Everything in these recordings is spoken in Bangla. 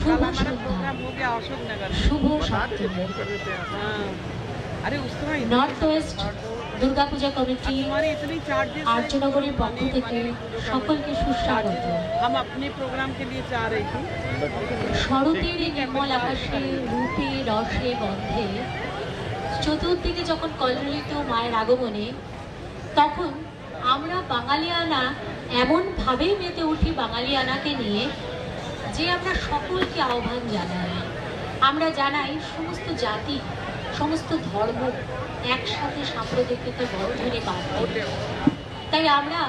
शुभ श्रद्धा शुभ सप्तमी north west Durga Puja committee आर्यनगरेर पक्ष থেকে সকলকে সুস্বাগত। हम अपने प्रोग्राम के लिए चाह रही थी। শরতের নির্মল আকাশে রূপে রসে গন্ধে চতুর্দিকে যখন কল্লোলিত মায়ের আগমনে তখন আমরা বাঙালিয়ানা এমনভাবেই মেতে উঠি বাঙালিয়ানাকে নিয়ে যে আমরা সকলকে আহ্বান জানাই। আমরা জানাই সমস্ত জাতি সমস্ত ধর্ম একসাথে সাম্প্রদায়িকতার বন্ধনে বাঁধবে। তাই আমরা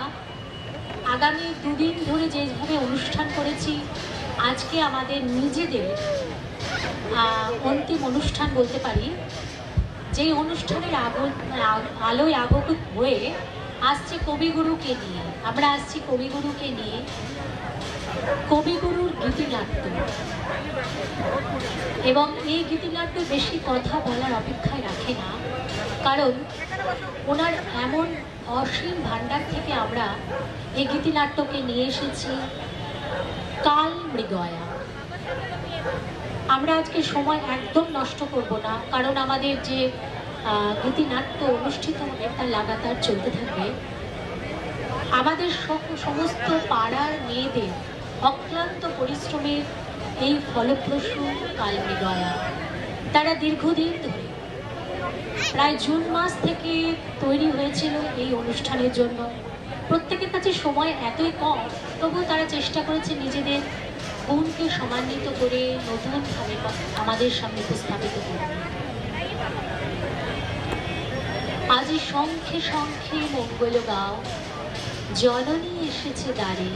আগামী দুদিন ধরে যেভাবে অনুষ্ঠান করেছি আজকে আমাদের নিজেদের অন্তিম অনুষ্ঠান বলতে পারি। যেই অনুষ্ঠানের আলোয় আবহুত হয়ে আসছে কবিগুরুকে নিয়ে, আমরা আসছি কবিগুরুকে নিয়ে, কবিগুরুর গীতিনাট্য। এবং এই গীতিনাট্য বেশি কথা বলার অপেক্ষায় রাখে না, কারণ ওনার এমন অসীম ভাণ্ডার থেকে আমরা এই গীতিনাট্যকে নিয়ে এসেছি কাল মৃগয়া। আমরা আজকে সময় একদম নষ্ট করব না, কারণ আমাদের যে গীতিনাট্য অনুষ্ঠিত হবে তা লাগাতার চলতে থাকবে। আমাদের সমস্ত পাড়ার মেয়েদের অক্লান্ত পরিশ্রমের এই ফলপ্রসূ কাল মৃগয়া তারা দীর্ঘদিন ধরে প্রায় জুন মাস থেকে তৈরি হয়েছিল এই অনুষ্ঠানের জন্য। প্রত্যেকের কাছে সময় এতই কম, তবুও তারা চেষ্টা করেছে নিজেদের গুণকে সমান্বিত করে নতুনভাবে আমাদের সামনে উপস্থাপিত করবে। আজি শঙ্খে শঙ্খে মঙ্গল গাও, জননী এসেছে দ্বারে,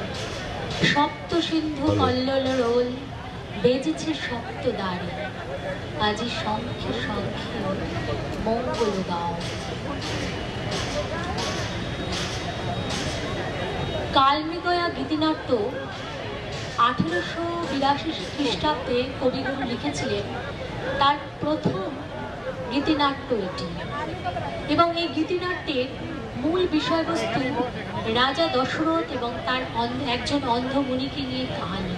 সপ্ত সিন্ধু কল্লোল রোল, বেজেছে সপ্ত দ্বারে, আজি শঙ্খে শঙ্খে মঙ্গল গাও। কালমৃগয়া গীতিনাট্য 1882 খ্রিস্টাব্দে কবিগুরু লিখেছিলেন তার প্রথম গীতিনাট্য এটি। এবং এই গীতিনাট্যের মূল বিষয়বস্তু রাজা দশরথ এবং তার একজন অন্ধ মুনিকে নিয়ে কাহিনী।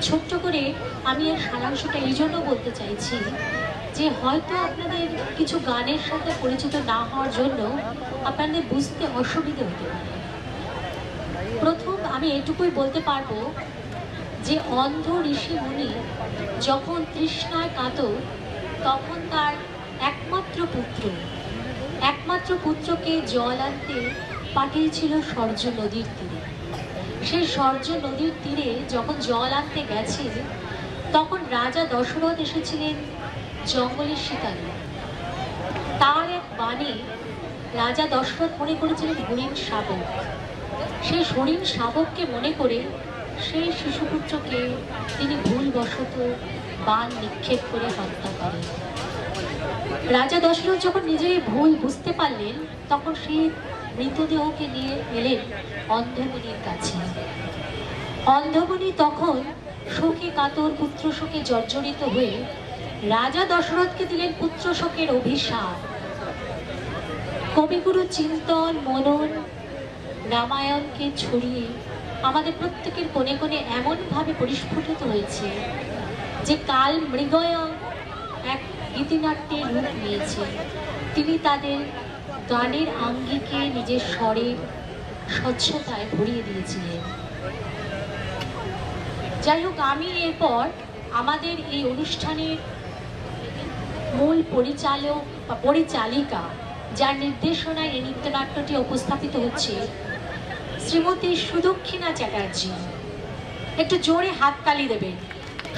ছোট্ট করে আমি এর সারাংশটা এই জন্য বলতে চাইছি যে হয়তো আপনাদের কিছু গানের সাথে পরিচিত না হওয়ার জন্য আপনাদের বুঝতে অসুবিধে হতে পারে। প্রথম আমি এটুকুই বলতে পারবো যে অন্ধ ঋষি মুনি যখন তৃষ্ণায় কাতর তখন তার একমাত্র পুত্রকে জল আনতে পাঠিয়েছিল সর্য নদীর তীরে। সেই সর্য নদীর তীরে যখন জল আনতে গেছে তখন রাজা দশরথ এসেছিলেন জঙ্গলের শিকারে। তার এক বাণী রাজা দশরথ মনে করেছিলেন হরিণ শাবক। সেই হরিণ শাবককে মনে করে সেই শিশুপুত্রকে তিনি ভুলবশত বাণ নিক্ষেপ করে হত্যা করেন। রাজা দশরথ যখন নিজের ভুল বুঝতে পারলেন তখন সেই মৃতদেহকে নিয়ে এলেন অন্ধমুনির কাছে। অন্ধমুনি তখন শোকে কাতর পুত্র শোকে জর্জরিত হয়ে রাজা দশরথকে দিলেন পুত্র শোকের অভিশাপ। কবিগুরু চিন্তন মনন রামায়ণকে ছড়িয়ে আমাদের প্রত্যেকের কোণে কোণে এমনভাবে পরিস্ফুটিত হয়েছে যে কাল মৃগয়া এক গীতিনাট্যের রূপ নিয়েছে। তিনি তাদের গানের আঙ্গিকে নিজের স্বরের স্বচ্ছতায় ভরিয়ে দিয়েছিলেন। যাই হোক, আমি এরপর আমাদের এই অনুষ্ঠানের মূল পরিচালক বা পরিচালিকা যার নির্দেশনায় এই নৃত্যনাট্যটি উপস্থাপিত হচ্ছে শ্রীমতী সুদক্ষিণা চ্যাটার্জি। একটু জোরে হাততালি দেবেন।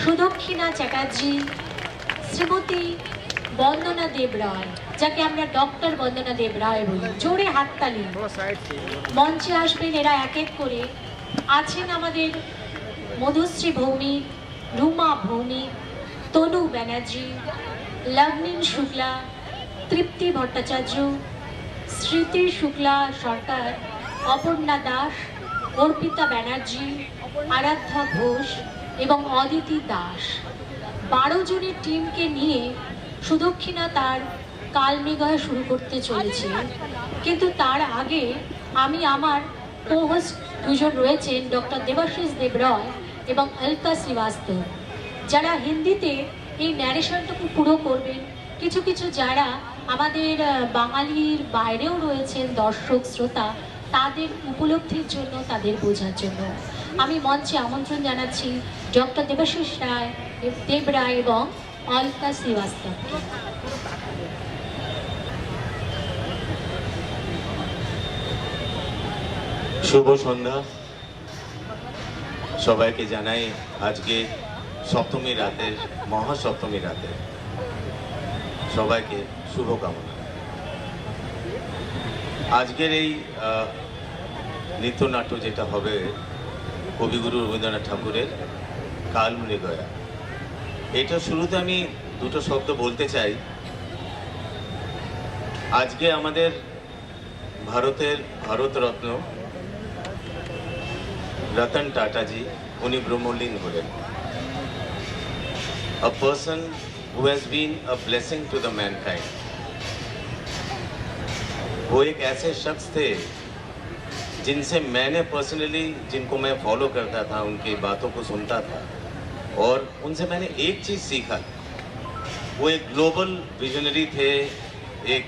সুদক্ষিণা চ্যাটার্জি, শ্রীমতী বন্দনা দেব রায়, যাকে আমরা ডক্টর বন্দনা দেব রায় বলি। জোরে হাততালি। মঞ্চে আসবেন এরা এক এক করে। আছেন আমাদের মধুশ্রী ভৌমিক, রুমা ভৌমিক, তনু ব্যানার্জি, লভনীন শুক্লা, তৃপ্তি ভট্টাচার্য, স্মৃতি শুক্লা সরকার, অপর্ণা দাস, অর্পিতা ব্যানার্জি, আরাধ্যা ঘোষ এবং অদিতি দাস। 12 জনের টিমকে নিয়ে সুদক্ষিণা তার কালমৃগয়া শুরু করতে চলেছে। কিন্তু তার আগে আমি আমার co-host দুজন রয়েছেন ডক্টর দেবাশিস দেব রয় এবং অলকা শ্রীবাস্তব। যারা হিন্দিতে এই ন্যারেশনটুকু পুরো করবেন, কিছু কিছু যারা আমাদের বাঙালির বাইরেও রয়েছেন দর্শক শ্রোতা, তাদের উপলব্ধির জন্য, তাদের বোঝার জন্য আমি মঞ্চে আমন্ত্রণ জানাচ্ছি ডক্টর দেবাশিস রায়, দেব রায় এবং অলকা শ্রীবাস্তবকে। শুভ সন্ধ্যা সবাইকে জানাই আজকে সপ্তমী রাতের, মহাসপ্তমী রাতের সবাইকে শুভকামনা। আজকের এই নৃত্যনাট্য যেটা হবে কবিগুরু রবীন্দ্রনাথ ঠাকুরের কাল মৃগয়া, এটা শুরুতে আমি দুটো শব্দ বলতে চাই। আজকে আমাদের ভারতের ভারতরত্ন रतन टाटा जी उन्हीं ब्रह्मलीन होले, a person who has been a blessing to the mankind। वो एक ऐसे शख्स थे जिनसे मैंने पर्सनली, जिनको मैं फॉलो करता था, उनकी बातों को सुनता था और उनसे मैंने एक चीज़ सीखा। वो एक ग्लोबल विजनरी थे, एक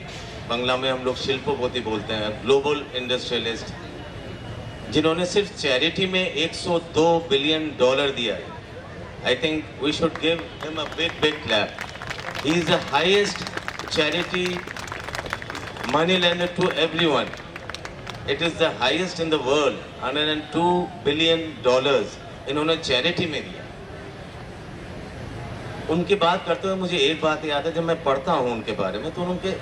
बंगला में हम लोग शिल्पपति बोलते हैं, ग्लोबल इंडस्ट्रियलिस्ट, जिन्होंने सिर्फ चैरिटी में $102 बिलियन दिया है। I think we should give him a big clap. He is the highest charity money lender to everyone. It is the highest in the world. $102 billion इन्होंने चैरिटी में दिया। उनकी बात करते हुए मुझे एक बात याद है, जब मैं पढ़ता हूँ उनके बारे में, तो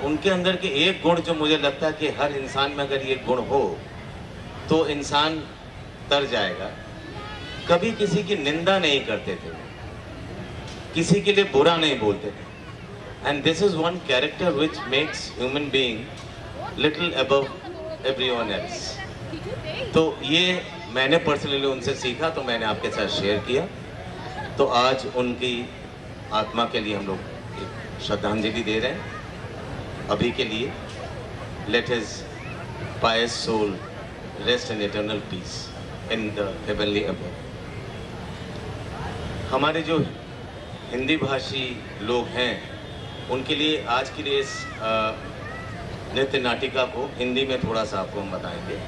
उनके अंदर के एक गुण जो मुझे लगता है कि हर इंसान में अगर ये गुण हो तो इंसान तर जाएगा। कभी किसी की निंदा नहीं करते थे, किसी के लिए बुरा नहीं बोलते थे। And this is one character which makes human being little above everyone else. तो ये मैंने पर्सनली उनसे सीखा, तो मैंने आपके साथ शेयर किया। तो आज उनकी आत्मा के लिए हम लोग श्रद्धांजलि दे रहे हैं। अभी के लिए let his pious soul rest in eternal peace in the heavenly above। हमारे जो हिंदी भाषी लोग हैं उनके लिए आज के लिए इस नृत्य नाटिका को हिंदी में थोड़ा सा आपको हम बताएंगे।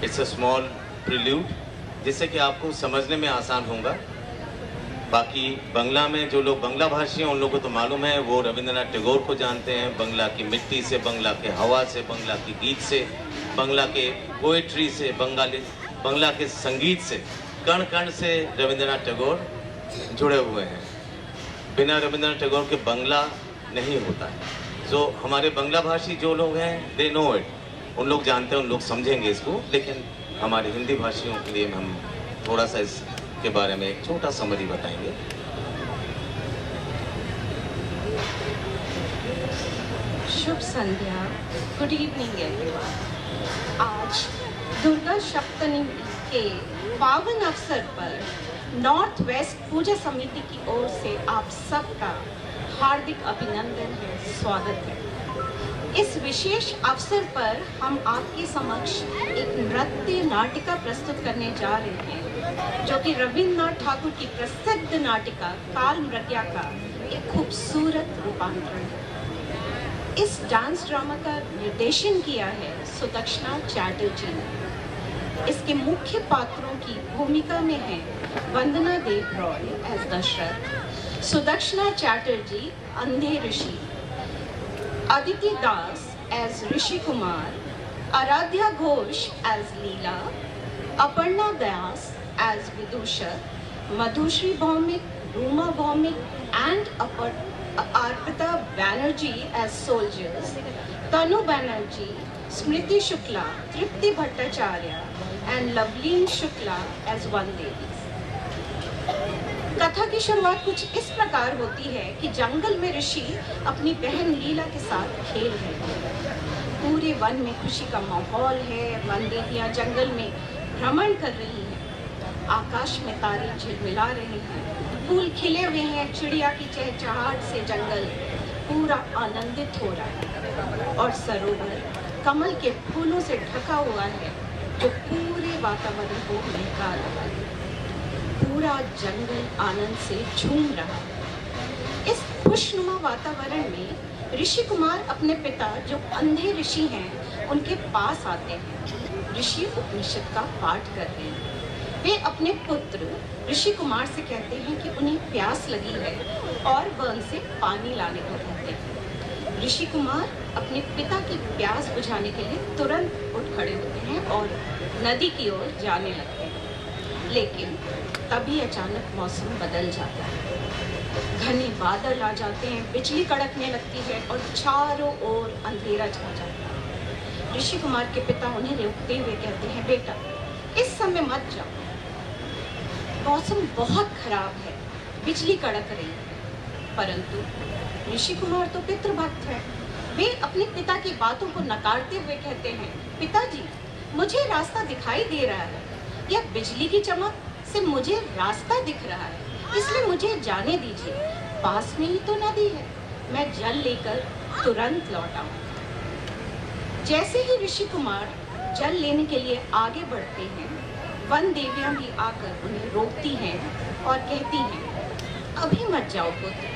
इट्स अ स्मॉल प्रिल्यूड, जिससे कि आपको समझने में आसान होगा। बाकी बंगला में जो लोग बंगला भाषी हैं उन लोगों को तो मालूम है, वो रविंद्रनाथ टैगोर को जानते हैं। बंगला की मिट्टी से, बंगला के हवा से, बंगला के गीत से, बंगला के पोएट्री से, बंगला के संगीत से, कण कण से रविंद्रनाथ टैगोर जुड़े हुए हैं। बिना रविंद्रनाथ टैगोर के बंगला नहीं होता है। जो हमारे बंगला भाषी जो लोग हैं दे नो इट, उन लोग जानते हैं, उन लोग समझेंगे इसको। लेकिन हमारे हिंदी भाषियों के लिए हम थोड़ा सा इसके बारे में एक छोटा समरी बताएंगे। शुभ संध्या, गुड इवनिंग एवरीवन। आज दुर्गा सप्तमी के पावन अवसर पर नॉर्थ वेस्ट पूजा समिति की ओर से आप सबका हार्दिक अभिनंदन है, स्वागत है। इस विशेष अवसर पर हम आपके समक्ष एक नृत्य नाटिका प्रस्तुत करने जा रहे हैं, जो कि रविन्द्रनाथ ठाकुर की प्रसिद्ध नाटिका काल मृगया का एक खूबसूरत रूपांतरण है। इस डांस ड्रामा का निर्देशन किया है सुदक्षिणा चैटर्जी ने। इसके मुख्य पात्रों की भूमिका में है वंदना देव रॉय एज दशरथ, सुदक्षिणा चैटर्जी अंधे ऋषि, Aditi Das as Rishi Kumar, Aradhya Ghosh as Leela, Aparna Vyas as विदूषक, Madhushree Bhowmik, Ruma Bhowmik and Arpita Banerjee as soldiers, Tanu Banerjee, Smriti Shukla, Tripti Bhattacharya and Loveleen Shukla as one ladies। कथा की शुरुआत कुछ इस प्रकार होती है कि जंगल में ऋषि अपनी बहन लीला के साथ खेल रहे हैं। पूरे वन में खुशी का माहौल है। वन देवियां जंगल में भ्रमण कर रही हैं। आकाश में तारे झिलमिला रहे हैं। फूल खिले हुए हैं। चिड़िया की चहचहाहट से जंगल पूरा आनंदित हो रहा है और सरोवर कमल के फूलों से ढका हुआ है, जो पूरे वातावरण को महका रहा है। पूरा पूरा जंगल आनंद से झूम रहा है। इस खुशनुमा वातावरण में ऋषि कुमार अपने पिता जो अंधे ऋषि हैं उनके पास आते हैं। ऋषि उपनिषद का पाठ कर रहे हैं। वे अपने पुत्र ऋषि कुमार से कहते हैं कि उन्हें प्यास लगी है और वह उनसे पानी लाने को कहते हैं। ऋषि कुमार अपने पिता की प्यास बुझाने के लिए तुरंत उठ खड़े होते हैं और नदी की ओर जाने लगते हैं। लेकिन तभी अचानक मौसम बदल जाता है। घने बादल आ जाते हैं, बिजली कड़कने लगती है और चारों ओर अंधेरा छा जाता है। ऋषि कुमार के पिता उन्हें रोकते हुए कहते हैं, बेटा इस समय मत जाओ, मौसम बहुत खराब है, बिजली कड़क रही है। परंतु ऋषि कुमार तो पितृभक्त है। वे अपने पिता की बातों को नकारते हुए कहते हैं, पिताजी मुझे रास्ता दिखाई दे रहा है, यह बिजली की चमक से मुझे रास्ता दिख रहा है, इसलिए मुझे जाने दीजिए। पास में ही तो नदी है, मैं जल लेकर तुरंत लौट आऊं। जैसे ही ऋषि कुमार जल लेने के लिए आगे बढ़ते हैं, वन देवियां भी आकर उन्हें रोकती हैं और कहती हैं, अभी मत जाओ पुत्र,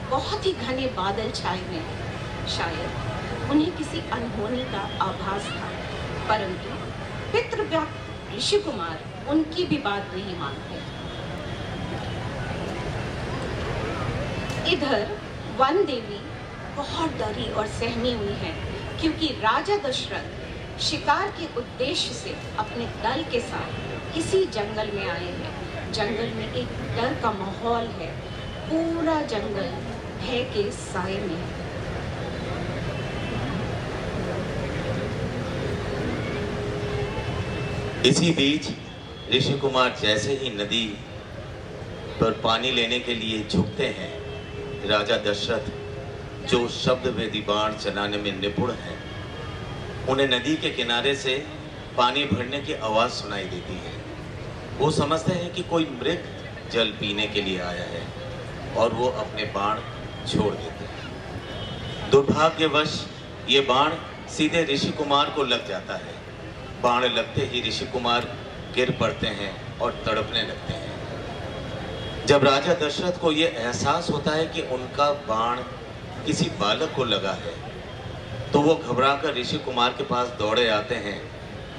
बहुत ही घने बादल छाए हुए हैं। शायद उन्हें किसी अनहोनी का आभास था, परंतु पितृभक्त ऋषि कुमार उनकी भी बात नहीं मानते। इधर वन देवी बहुत डरी और सहमी हुई है, क्योंकि राजा दशरथ शिकार के उद्देश्य से अपने दल के साथ इसी जंगल में आए हैं। जंगल में एक डर का माहौल है, पूरा जंगल भय के साए में है। इसी बीच ऋषि कुमार जैसे ही नदी पर पानी लेने के लिए झुकते हैं, राजा दशरथ जो शब्द वेदी बाण चलाने में निपुण हैं, उन्हें नदी के किनारे से पानी भरने की आवाज़ सुनाई देती है। वो समझते हैं कि कोई मृग जल पीने के लिए आया है और वो अपने बाण छोड़ देते हैं। दुर्भाग्यवश ये बाण सीधे ऋषि कुमार को लग जाता है। बाण लगते ही ऋषि कुमार गिर पड़ते हैं और तड़पने लगते हैं। जब राजा दशरथ को ये एहसास होता है कि उनका बाण किसी बालक को लगा है, तो वो घबराकर ऋषि कुमार के पास दौड़े आते हैं।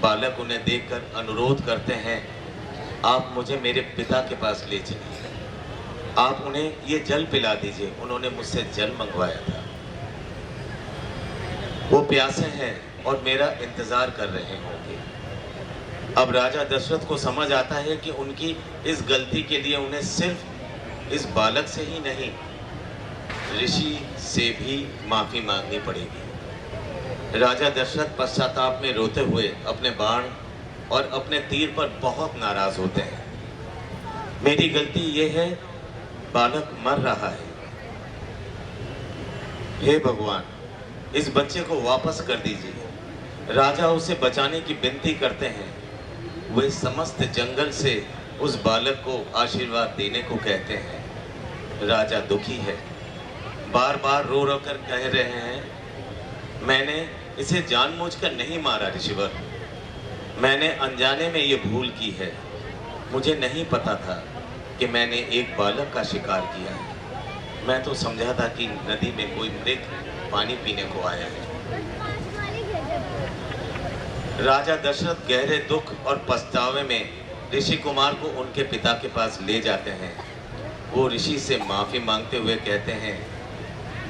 बालक उन्हें देखकर अनुरोध करते हैं, आप मुझे मेरे पिता के पास ले चलिए, आप उन्हें ये जल पिला दीजिए, उन्होंने मुझसे जल मंगवाया था, वो प्यासे हैं और मेरा इंतजार कर रहे होंगे। अब राजा दशरथ को समझ आता है कि उनकी इस गलती के लिए उन्हें सिर्फ इस बालक से ही नहीं, ऋषि से भी माफी मांगनी पड़ेगी। राजा दशरथ पश्चाताप में रोते हुए अपने बाण और अपने तीर पर बहुत नाराज होते हैं। मेरी गलती ये है, बालक मर रहा है, हे भगवान इस बच्चे को वापस कर दीजिए। राजा उसे बचाने की विनती करते हैं। वे समस्त जंगल से उस बालक को आशीर्वाद देने को कहते हैं। राजा दुखी है, बार बार रो रो कर कह रहे हैं, मैंने इसे जानबूझकर नहीं मारा ऋषिवर, मैंने अनजाने में ये भूल की है, मुझे नहीं पता था कि मैंने एक बालक का शिकार किया है। मैं तो समझा था कि नदी में कोई मृग पानी पीने को आया है। राजा दशरथ गहरे दुख और पछतावे में ऋषि कुमार को उनके पिता के पास ले जाते हैं। वो ऋषि से माफ़ी मांगते हुए कहते हैं,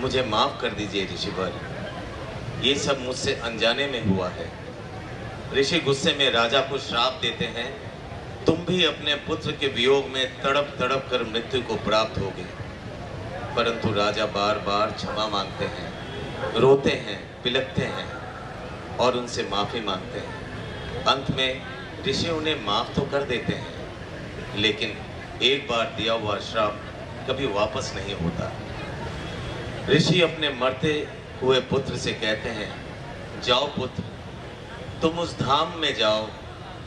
मुझे माफ़ कर दीजिए ऋषिवर, ये सब मुझसे अनजाने में हुआ है। ऋषि गुस्से में राजा को श्राप देते हैं, तुम भी अपने पुत्र के वियोग में तड़प तड़प कर मृत्यु को प्राप्त होगे। परंतु राजा बार बार क्षमा मांगते हैं, रोते हैं, बिलखते हैं और उनसे माफ़ी मांगते हैं। अंत में ऋषि उन्हें माफ़ तो कर देते हैं, लेकिन एक बार दिया हुआ श्राप कभी वापस नहीं होता। ऋषि अपने मरते हुए पुत्र से कहते हैं, जाओ पुत्र, तुम उस धाम में जाओ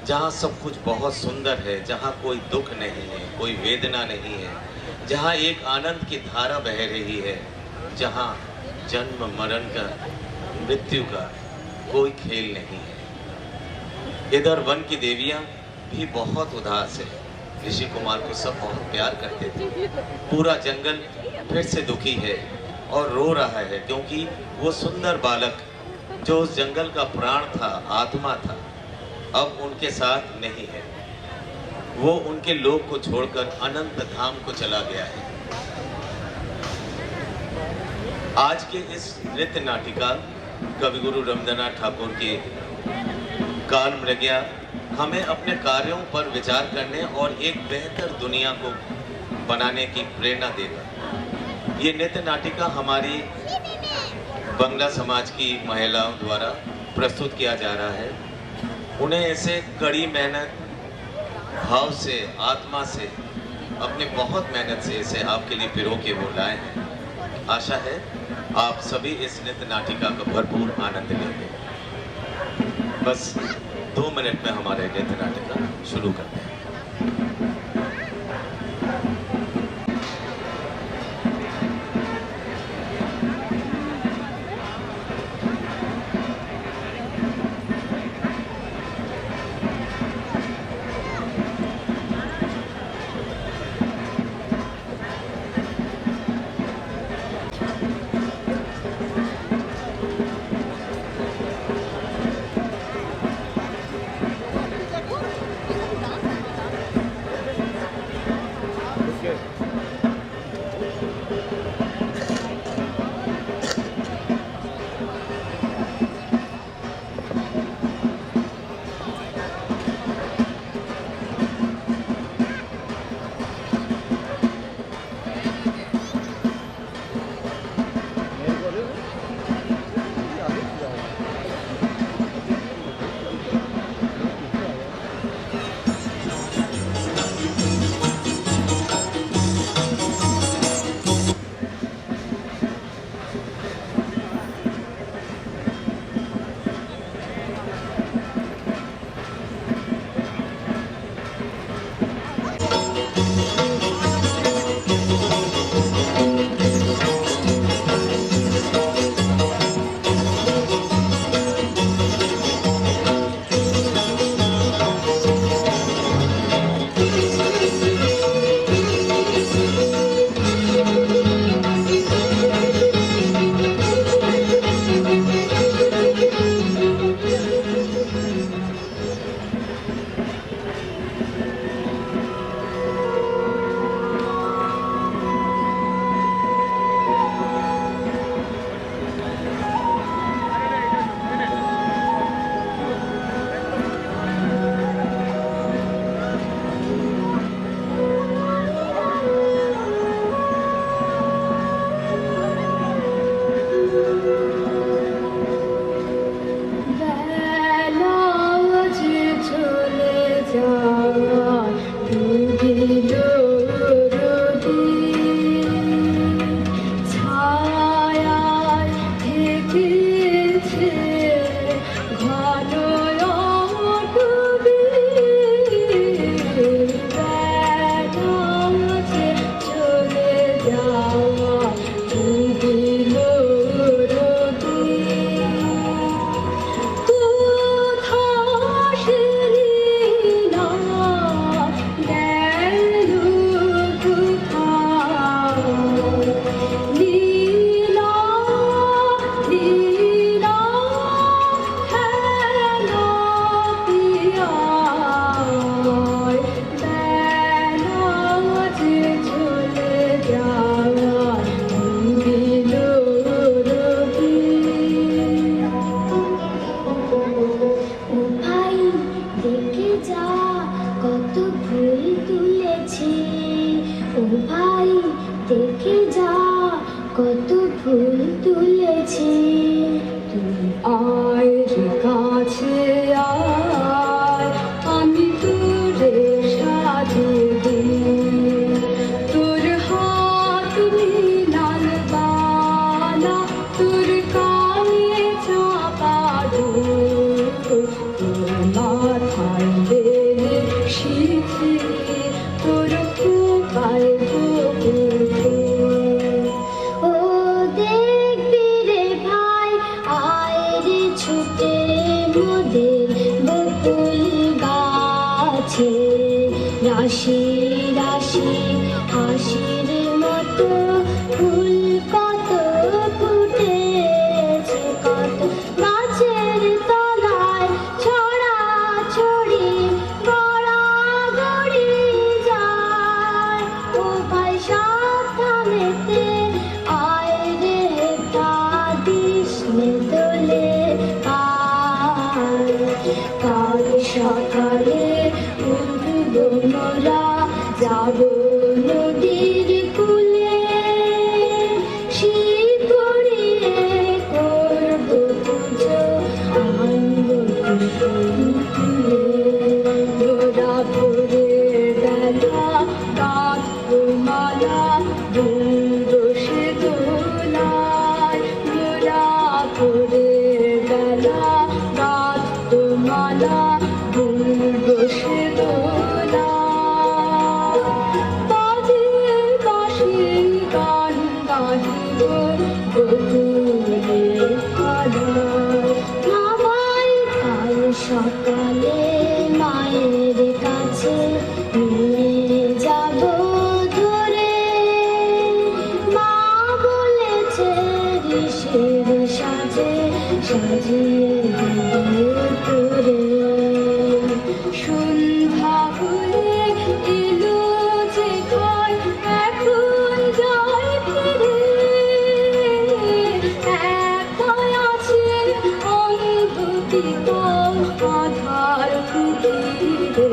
जहाँ सब कुछ बहुत सुंदर है, जहाँ कोई दुख नहीं है, कोई वेदना नहीं है, जहाँ एक आनंद की धारा बह रही है, जहाँ जन्म मरण का, मृत्यु का कोई खेल नहीं है। इधर वन की देवियाँ भी बहुत उदास है। ऋषि कुमार को सब बहुत प्यार करते थे। पूरा जंगल फिर से दुखी है और रो रहा है, क्योंकि वो सुंदर बालक जो उस जंगल का प्राण था, आत्मा था, अब उनके साथ नहीं है। वो उनके लोक को छोड़कर अनंत धाम को चला गया है। आज के इस नृत्य नाटिका कविगुरु रवींद्रनाथ ठाकुर की काल मृगया हमें अपने कार्यों पर विचार करने और एक बेहतर दुनिया को बनाने की प्रेरणा देगा। ये नृत्य नाटिका हमारी बंगला समाज की महिलाओं द्वारा प्रस्तुत किया जा रहा है। उन्हें ऐसे कड़ी मेहनत, भाव से, आत्मा से, अपने बहुत मेहनत से इसे आपके लिए पिरो के वो लाए हैं। आशा है आप सभी इस नृत्य नाटिका का भरपूर आनंद लेंगे। बस 2 मिनट में हमारे नृत्य नाटिका शुरू करते हैं। ओ देख रे भाई आए रे হাসি হাসির মতো ফুল কত ফুটেছে, কত গাছের তলায় ছড়া ছড়ি গড়াগড়ি যায়। ও ভাই সাবধানেতে আয় রে কাঁদিস নে দোলে আয়। কাল সকালে উঠব মোরা, যাব নদীর কূলে, শীত গড়িয়ে করব পুজো, আনব কুসুম তুলে। গোরা ভোরের বেলা গাঁথব মালা, দুল বসে দোলায়। গোরা ভোরের বেলা গাঁথব মালা, দুল বসে দোলায়। বাজে বাঁশি গান গাহিব বকুলের তলায়। মামাই কাল সকালে মায়ের কাছে নিয়ে যাব ধরে, মা বলেছে ঋষির সাজে সাজিয়ে দেবে তোরে। সন্ধ্যা হয়ে এলো যে ঘর, এখন যাই ফিরে, একাই আছে অন্ধকার আধার কুটিরে।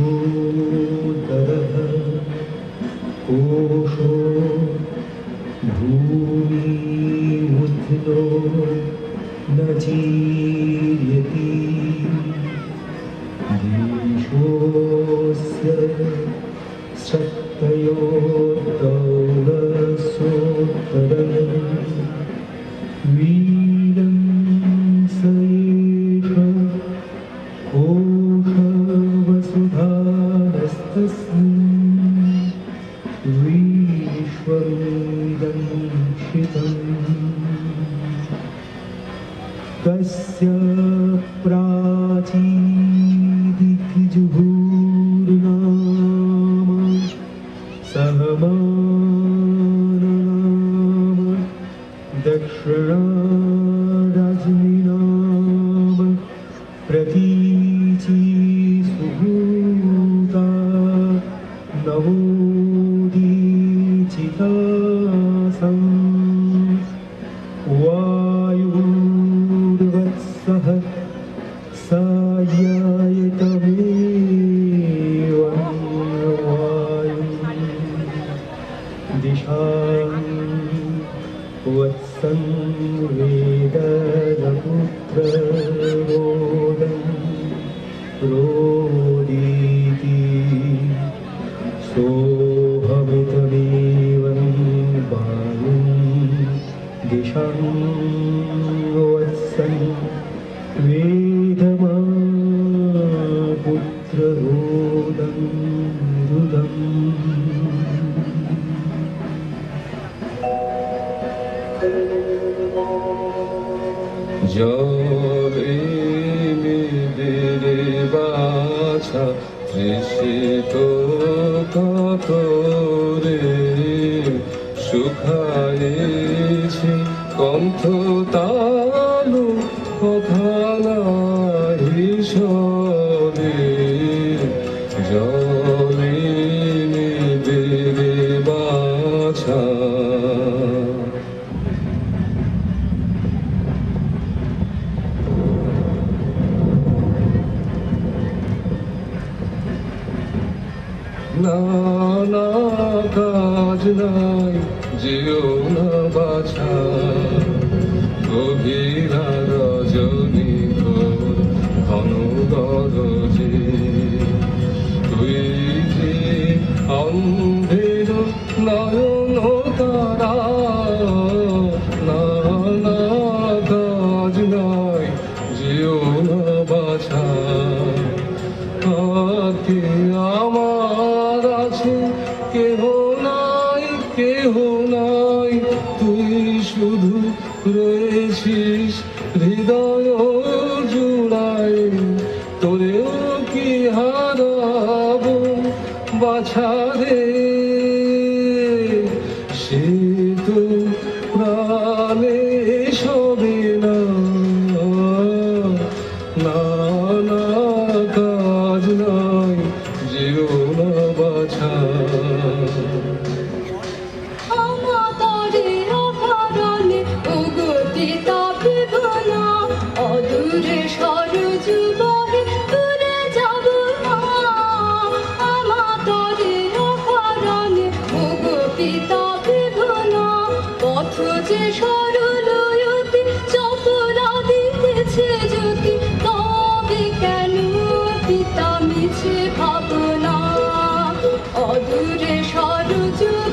विश्वोदरः कोशो भूमिमुद्नो न जीर्यति देशोऽस्य शक्तयोर्दौलसोत्तरम् वीरं स एष कोशवसुधानस्तस्मिन् विश्वमिदं क्षितम् कस्य प्राचीदिग्जुहुर्नाम सहमाननाम दक्षिणाराज्ञिनाम प्रतीची सुभूता नवोदीचितासं वायुर्वत्सः सायायतमेवं वायुं दिशां वत्सं वेदनपुत्ररोदं रोदीति सोऽहमिदमेवं वायुं दिशां वत्सं वेदमापुत्ररोदं रुदम् জলে নিবিড়ে বাছা তৃষিত কাতরে শুকায়েছে কণ্ঠ তালু কথা নাহি সরে জলে নিবিড়ে বাছা নানা কাজ নাই যেও না বাছা গভীরা রজনী ঘোর ঘন গরজে তুই যে অন্ধের নয়ন তারা নানা কাজ নাই যেও না বাছা কে আমার আছে কেহ নাই তুই শুধু রয়েছিস হৃদয় জুড়ায় তোরেও কি হারাবো বাছা রে সে তো প্রাণে সবে না নানা কাজ নাই যেও না বাছা আমাদের অকারণে উগতি তাপিব না অদূরে সরযুবকে দূরে যাব না আমাদের অকারণে উগতি তাপিব না পথ যে সরলয়তি চপলা দিতেছে জ্যোতি তবে কেন পিতা মিছে ভাবনা অদূরে সরযুবকে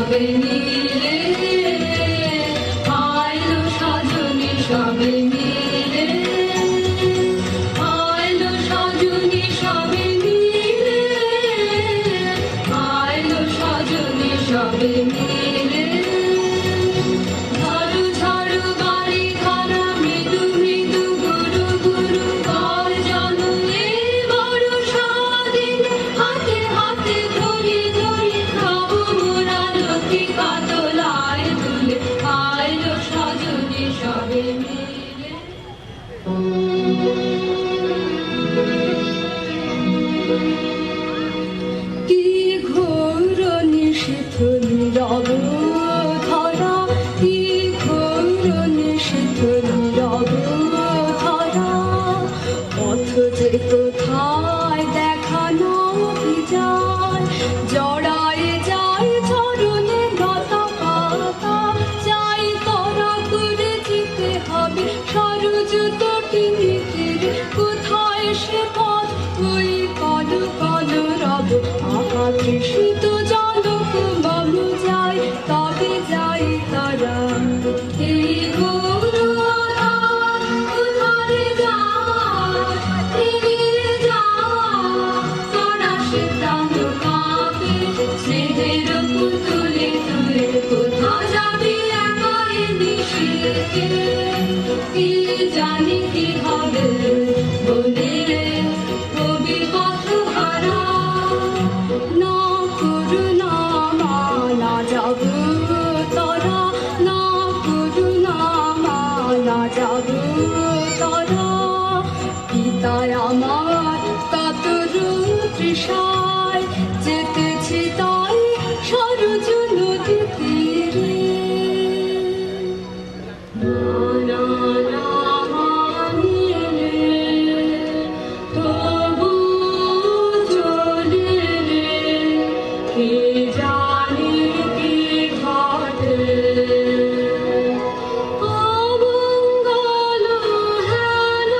সবে মিলে আইলো সজনী সবে মিলে আইলো সজনী সবে মিলে আইলো সজনী সবে মিলে ঝাড়ু ঝাড়ু বাড়ি খানা মৃদু মৃদু গুরু গুরু গর্জন এই বড় স্বাধীন হাতে হাতে ধরি ধরি খাবো মোরা লক্ষ্মী কাতলায় তুলে আইলো সজনী সবে মিলে কি ঘোর নিষিদ্ধ নীরব ধরা কি ঘোর নিষিদ্ধ নীরব ধরা পথ যে কোথায় দেখা না যায় জড়ায় যায় চরণে লতা পাতা চাই তরা করে যেতে হবে সরজ তটিনী তীরে কোথায় সে পথ ওই কল কল রব আহা তৃষিত জলক মম যাই তবে যাই তারা এই গৌরতা কোথায় যায় ফিরে যা তোরা সে প্রাণ কাঁপে স্নেহের পুতুলে তুলে কোথা যাবি একাই নিশীথে কি জানি কি হবে বলে কবি পথ হারা না করুণা মানা যাব তরা না করুণা মানা যাব তরা পিতায় আমার কাতর তৃষায় যেতেছি তাই সরজ নদী তীরে না না মানিলে তবু চলে রে কে জানে কি ঘটে অমঙ্গল হেন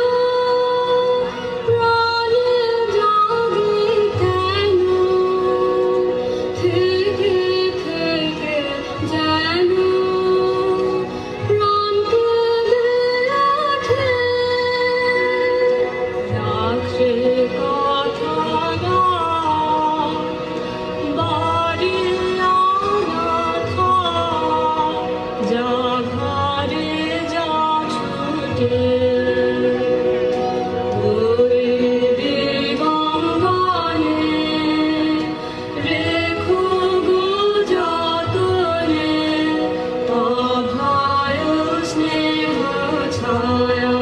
প্রাণে জাগে কেন থেকে থেকে যেন প্রাণ কেঁদে ওঠে রাখে কথা না বাড়ি অনাথ যা ঘরে যা ছুটে ওই দিগঙ্গনে রেখো গো যতনে অভয় স্নেহ ছায়া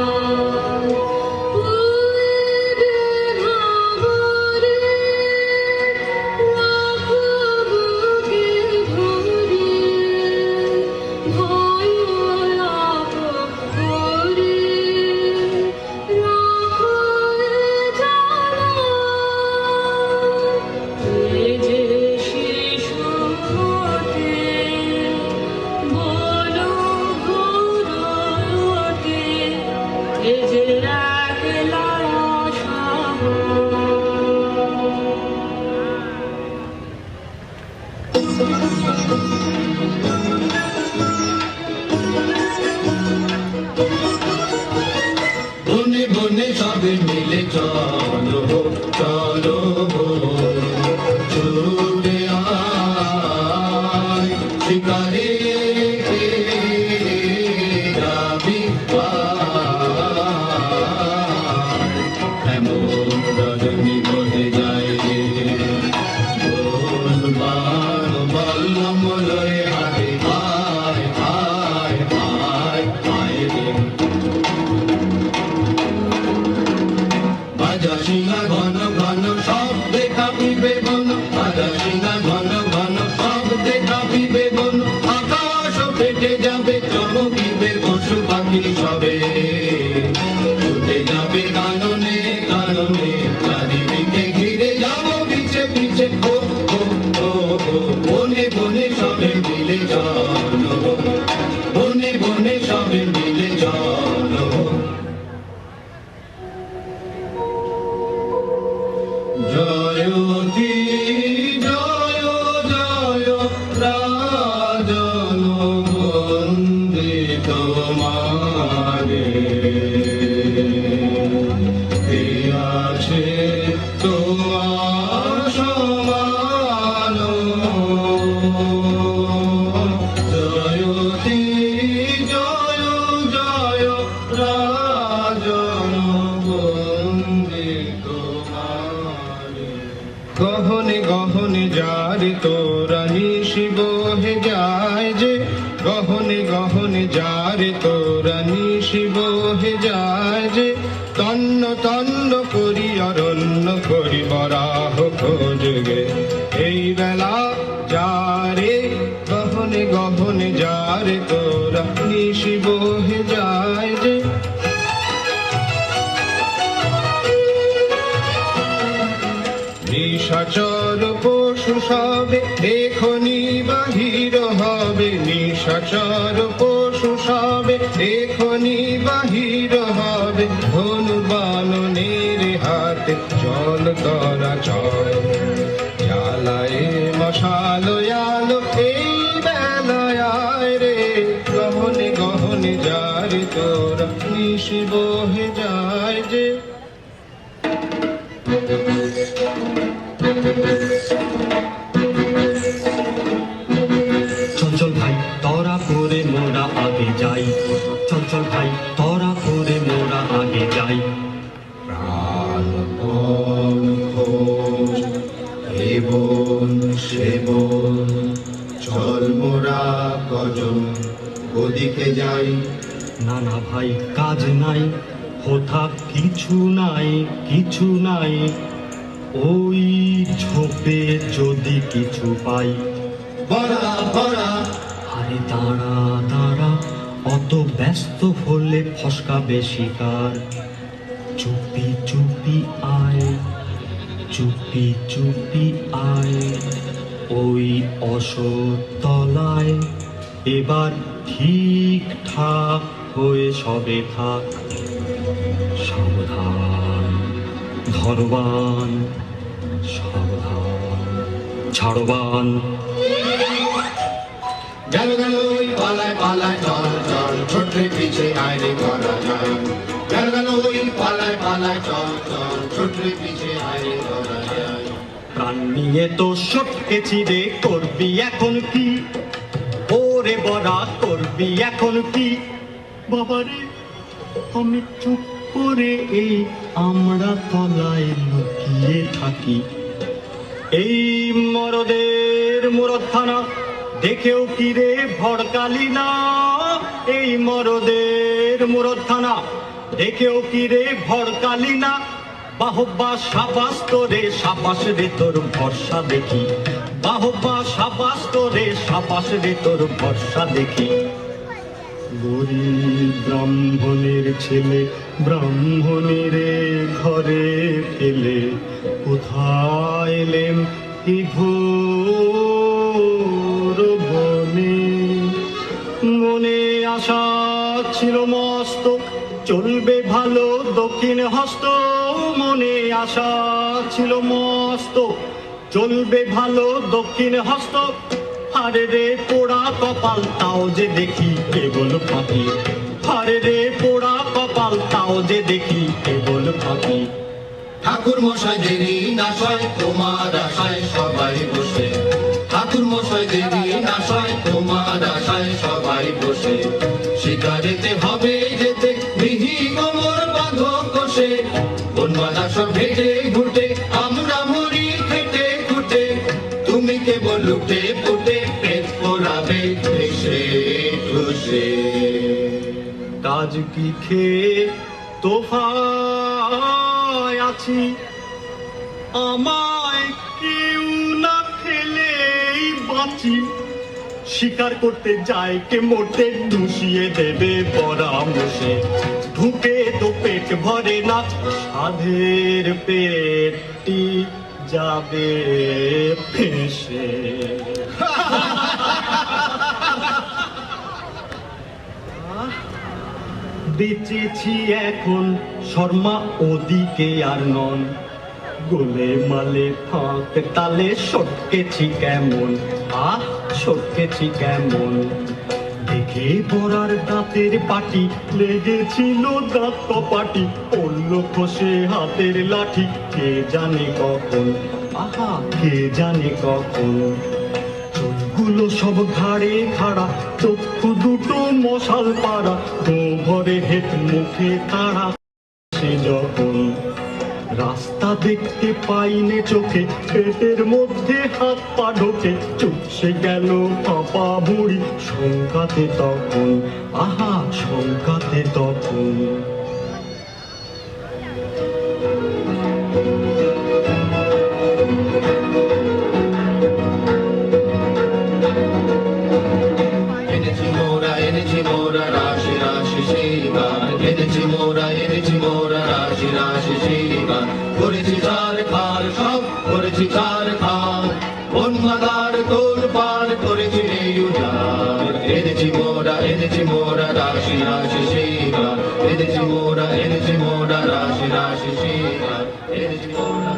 বনে বনে সবে মিলে চলো চলো ছুটে আয় শিকারে যাবি এমন রজনী বনে যায় বলবার বল্লম লয়ে হাতে আয় আয় আয় আয় রে বাজা সিংহা ঘন ঘন সব দেখা পিবে বন বাজা সিংহা ঘন ঘন সব দেখা পিবে বন আকাশ জনবন্দি তোমারে কে আছে তোমার সমান জয়তি জয় জয় রাজন বন্দি তোমারে গহনে গহনে যারে তোরা নিশি বহে যায় যে গহনে গহনে যারে তোরা নিশি বহে যায় যে তন্ন তন্ন করি অরণ্য করি বরাহ খোঁজগে এই বেলা যারে গহনে গহনে যারে তোরা নিশি বহে যায় যে নিশাচর পশু সবে এখনি বাহির হবে নিশাচর পশু সবে এখনি বাহির হবে ধনু বাননের হাতে জল তরা চল জ্বালায় মশাল আলো এই বেলায় রে গহনে গহনে যারে তোরা নিশি বহে যায় যে চল চল ভাই তরা করে মোরা আগে যাই চল চল ভাই তরা করে মোরা আগে যাই প্রাণপণ খোঁজ এবন সেবন চল মোরা কজন ওদিকে যাই না না ভাই কাজ নাই হোথা কিছু নাই কিছু নাই ওই ঝোপে যদি কিছু পাই বড়া বড়া আরে দাঁড়া দাঁড়া অত ব্যস্ত হলে ফসকাবে শিকার চুপি চুপি আয় চুপি চুপি আয় ওই অসতলায় এবার ঠিকঠাক হয়ে সবে থাক সাবধান ধরবান সাবধান ছাড়বান গেল গেল ওই পালায় পালায় চল চল ছোটে পিছে আয়রে করা যায় গেল গেল ওই পালায় পালায় চল চল ছোটে পিছে আয়রে করা যায় প্রাণ নিয়ে তো সটকেছি রে করবি এখন কি ওরে বড়া করবি এখন কি বাবারে আমি চুপ করে এই আমরা তলায় লুকিয়ে থাকি এই মরদের মুরথানা দেখেও কি রে ভড়কালি না এই মরদের মুরথানা দেখেও কি রে ভড়কালি না বাহবা সাবাস তোরে সাবাস রে তোর ভরসা দেখি বাহবা সাবাস তোরে সাবাস রে তোর ভরসা দেখি গরিব ব্রাহ্মণের ছেলে ব্রাহ্মণের ঘরে ফেলে কোথায় এলেম কি ঘোর বনে মনে আশা ছিল মস্ত চলবে ভালো দক্ষিণ হস্ত মনে আশা ছিল মস্ত চলবে ভালো দক্ষিণ হস্ত হারে রে পোড়া কপাল তাও যে দেখি কেবল ফাঁকি হারে রে পোড়া কপাল তাও যে দেখি কেবল ফাঁকি ঠাকুর মশাই দেরি না সয় তোমার আশায় সবাই বসে ঠাকুর মশাই দেরি না সয় তোমার আশায় সবাই বসে শিকারেতে হবে যেতে মিহি কোমর বাঁধো কষে বনবাদা সব ভেটে ঘুটে আমরা মরি খেটে খুটে তুমি কেবল লুটে পুটে পেট পোড়াবে ঠেসে ঠুসে কাজ কি খেয়ে তোফায় আছি আমায় কেউ না খেলেই বাঁচি শিকার করতে যায় কে মোটে ঢুসিয়ে দেবে পরামর্শে ঢুকে তো পেট ভরে না সাধের পেটটি যাবে ফেঁসে বেঁচেছি এখন শর্মা ওদিকে আর নন গোলে মালে ফাঁক তালে সটকেছি কেমন সটকেছি কেমন দেখে পড়ার দাঁতের পাটি লেগেছিল দাঁত কপাটি পড়ল খসে হাতের লাঠি কে জানে কখন আহা কে জানে কখন চুলগুলো সব ঘাড়ে খাড়া চক্ষু দুটো মশাল পাড়া ভরে হেত মুখে তাড়া সে যখন রাস্তা দেখতে পাইনে চোখে পেটের মধ্যে হাত পা ঢোকে চুপসে গেল পাপা বুড়ি শঙ্কাতে তখন আহা শঙ্কাতে তখন এনেছি মোরা রাশি রাশি সেইবার এনেছি মোরা রাশি রাশি সেইবার করেছি চার খার সব করেছি চার খার বনমাদার তোর পার করেছি রে উজার এনেছি মোরা রাশি রাশি সেইবার এনেছি মোরা রাশি রাশি সেইবার এনেছি মোরা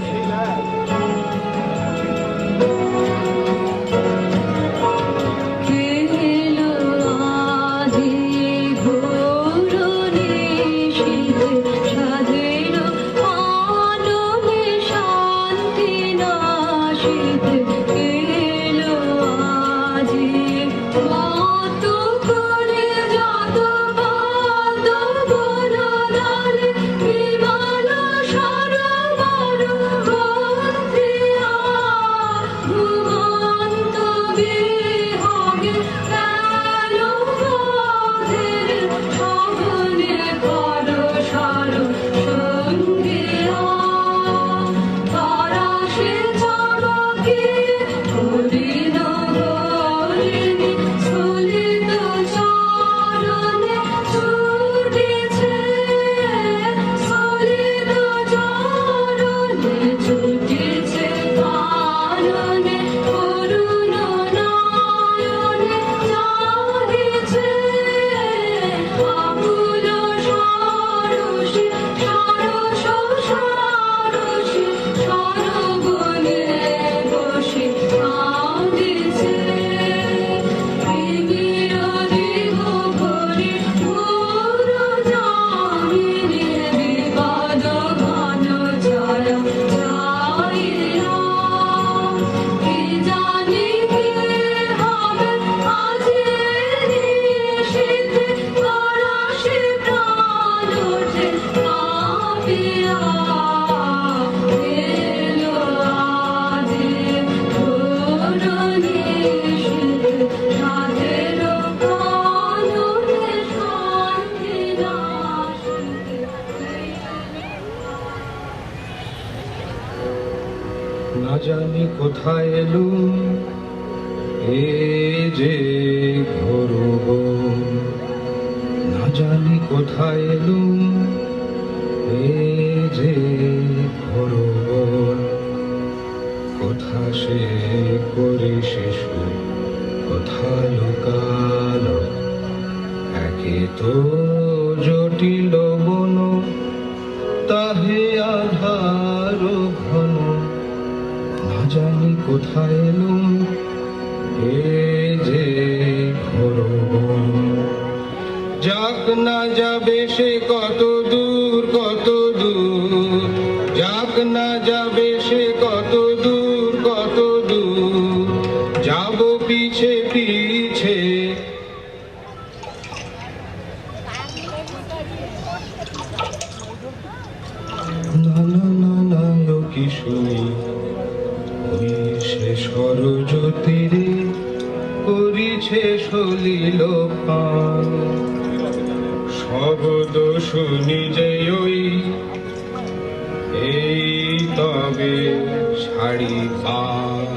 না জানি কোথায় এলুম এ যে ঘোর বন, না জানি কোথায় এলুম এ যে ঘোর বন, কোথা সে করে শিশু কোথা লোকাল, একে তো জটিল বন তাহে আধার ঘন, না জানি কোথায় এলুম এ যে ঘোর বন। যাক না যাবে সে কত দূর কত দূর, যাক না যাবে সে কত দূর কত দূর, যাব পিছে পিছে না না না না লোকি শুনি ওই সে সরজ তীরে করিছে সলিল পান, শব্দ শুনি যে ওই এই তবে শাড়ি পান।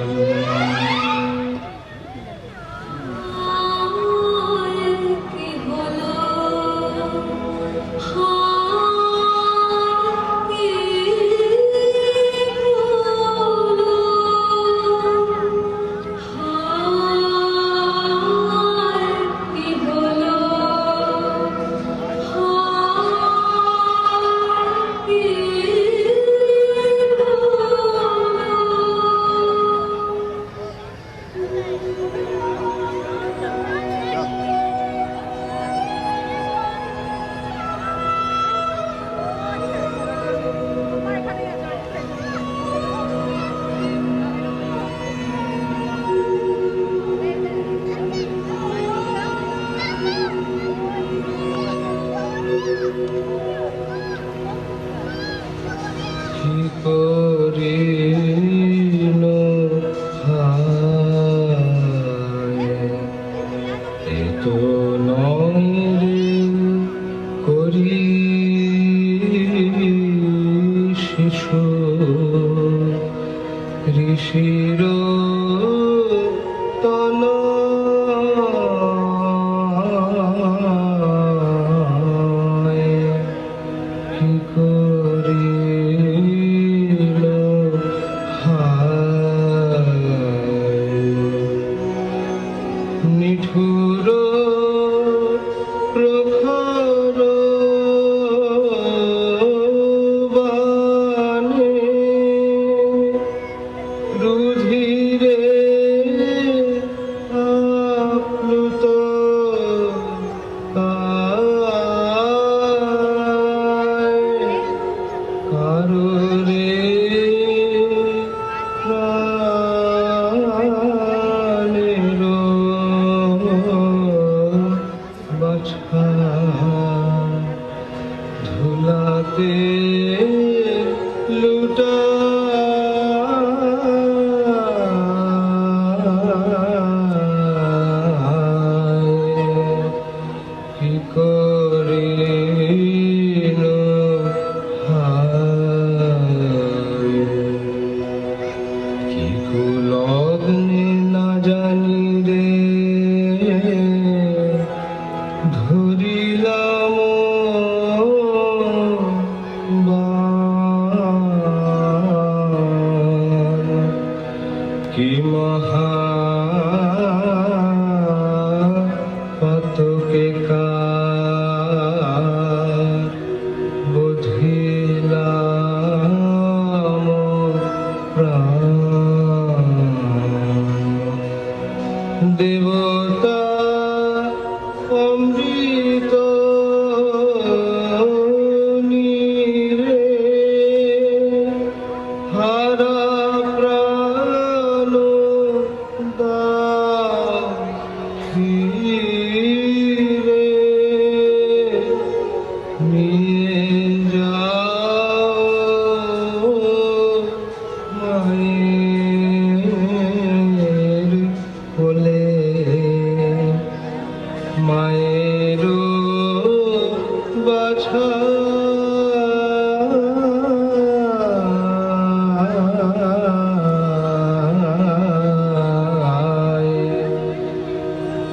কি হলো নিঠুর প্রখর বাণে রুধিরে আপ্লুত কায় কারোরে প্রাণের বাছা ধুলাতে লুটায় কি করিল হায় কি কুলগ্নে না জানি রে ধরিলাম বাণ। কি মহা পাতকে কার বুঝিলাম প্রাণ। দেবতা অমৃত নীরে হারা প্রাণ দাখিরে নিয়ে যাও মায়ের কোলে মায়ের বাছা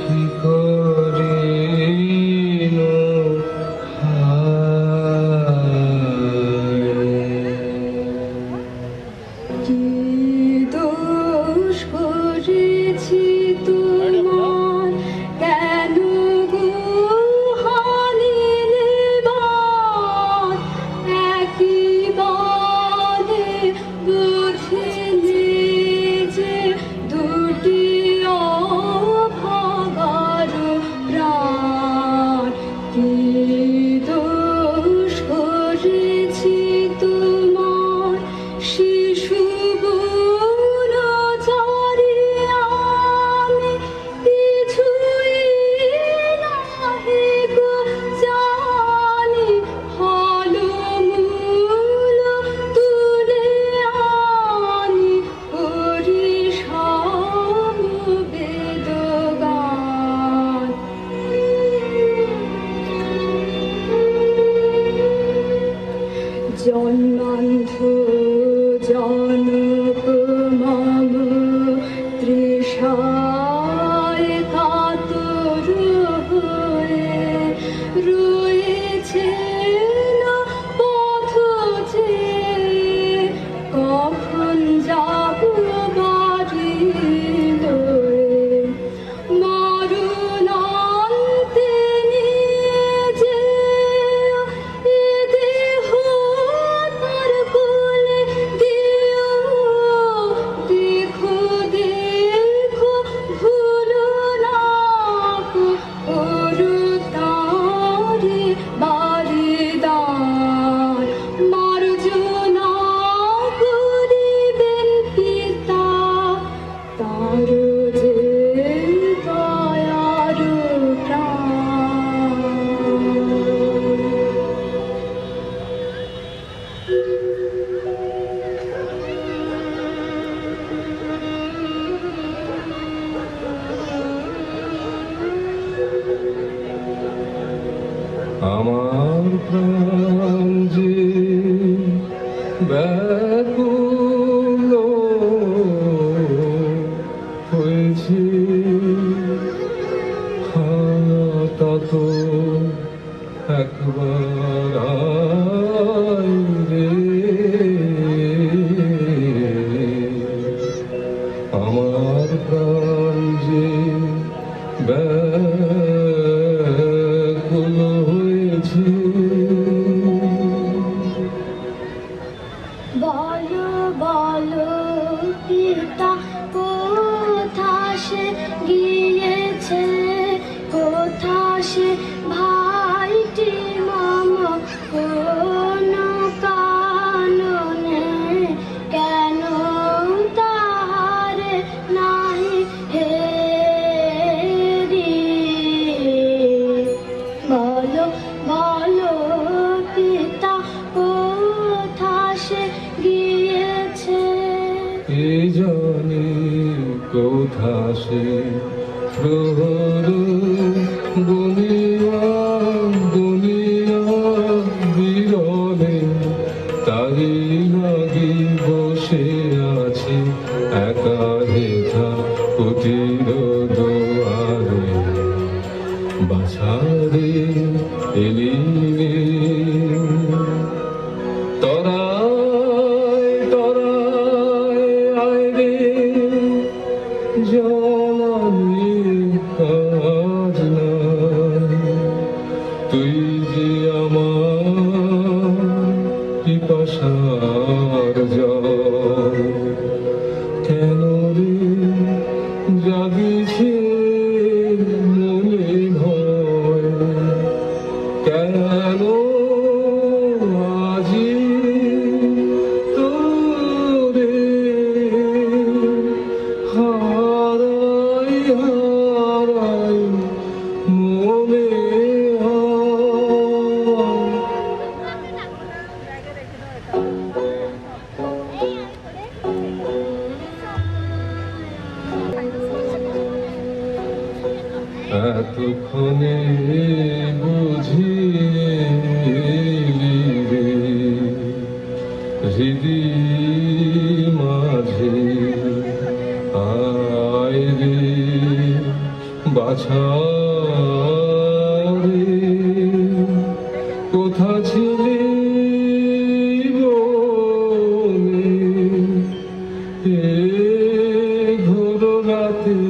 কি করিল কি দোষ করেছি তোমার, কেন গো হারিলে বাঁধ? একই বাঁধে বুঝিলে যে দুটি অভাগার প্রাণ। কি দোষ করেছি তোমার, শিশু বন চারিয়া আমি কিছুই নাহি গো জানি। ফলমূল তুলে আনি করি সমবেদগান। জন্মান্ধ জনক মম তৃষায় কাতর হয়ে রয়েছেন পথ চেয়ে, কখন যাব বাড়ি লয়ে। মরণান্তে নিয়ে যেও এ দেহ তার কোলে দিও। দেখো দেখো ভুলো না কো ওরু তারে বাড়ি দান। মার্জনা করিবেন পিতা, তার যে দয়ার প্রাণ। আমার প্রাণ যে ব্যাকুল হয়েছে, তত একবার আয় রে। আমার প্রাণ যে ব্যাকুল হয়েছে। বলো বলো পিতা কোথা সে গিয়েছে, কোথা সে ভাইটি মম, কোন কাননে কেন তাহারে নাহি হেরি। বলো বলো পিতা কোথা সে গিয়েছে। এ জানি কোথা সে প্রহর বলিয়া বলিয়া বিরলে, তারি লাগি বসে আছে একা হেথা কুটির দুয়ারে। বাছারে এলিনে তরায় তরায় আয় রে, জলানি কাজ নাই। তুই যে আমার পিপাসার জল, কেন রে জাগিছে মনে ভয়, কেন আজি তোরে হারাই হারাই মনে হয়। এতক্ষণে বুঝিলি রে হৃদি মাঝে, আয় রে বাছা রে, কোথা ছিলি বনে এ ঘোর রাতে,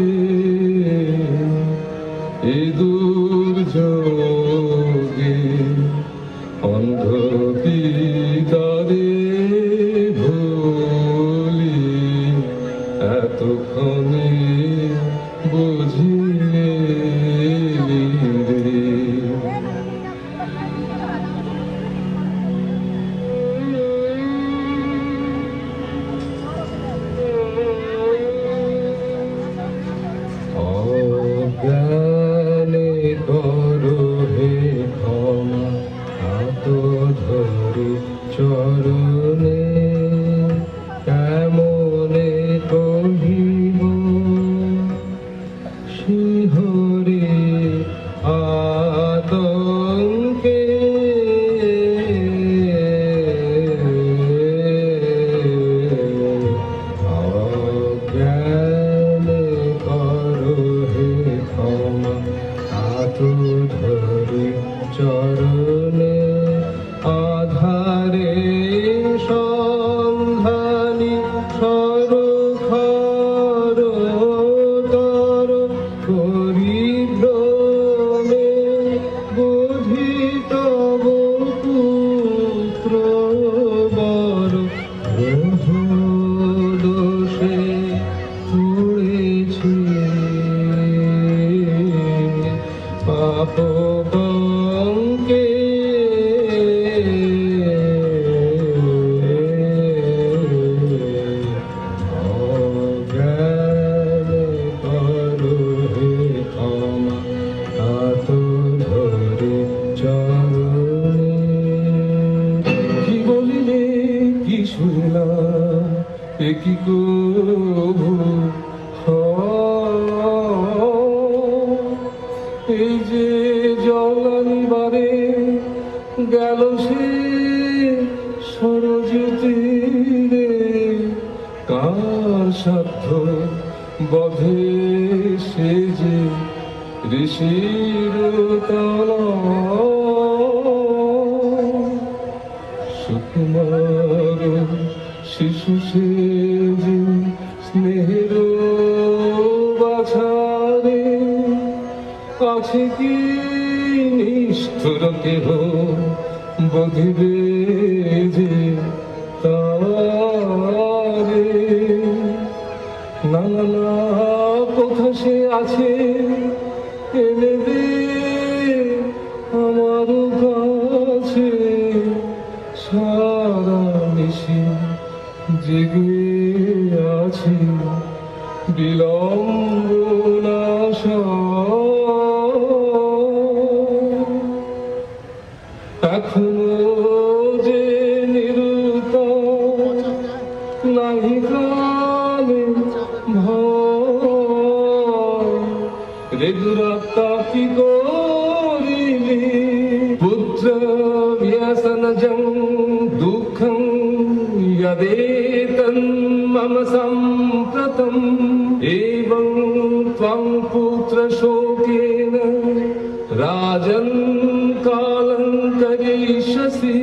এ দুর্যোগে অন্ধ পিতারে ভুলি, এতক্ষণে বুঝিলে রে। অজ্ঞানে করো হে ক্ষমা, হাত ধরি চরণে কেমনে কহিব শিহরে আতঙ্কে। অজ্ঞানে করো হে ক্ষমা, হাত ধরি চরণে আধারে সন্ধানী সরখর তর পরিভ্রমে বোধিত পুত্র বর দোষে তুড়েছে পাপ পঙ্কে। অজ্ঞানে করো হে ক্ষমা, হাত ধরে চরণে। কি বলিলে কি শুনলাম, এ কি কভু এই যে জলানিবারে গেল সে সরজতীরে, কার সাধ্য বধে সে যে ঋষির তলা। সুকুমার শিশু সে যে স্নেহের বাছারে, কাছে কি নিষ্ঠুর কেহ বধিবে যে তারে না না না কোথা সে আছে এনে দে আমার কাছে সারা নিশি জেগে আছি বিলম্ব নাশা এখনো যে নিরুত নাহি কালে ভয় রে দুরাত্মা কি করিলি পুত্র ব্যসনজং দুঃখং यदेतं मम सम्प्रतं एवं त्वं पुत्रशोकेन राजन् कालं करिष्यसि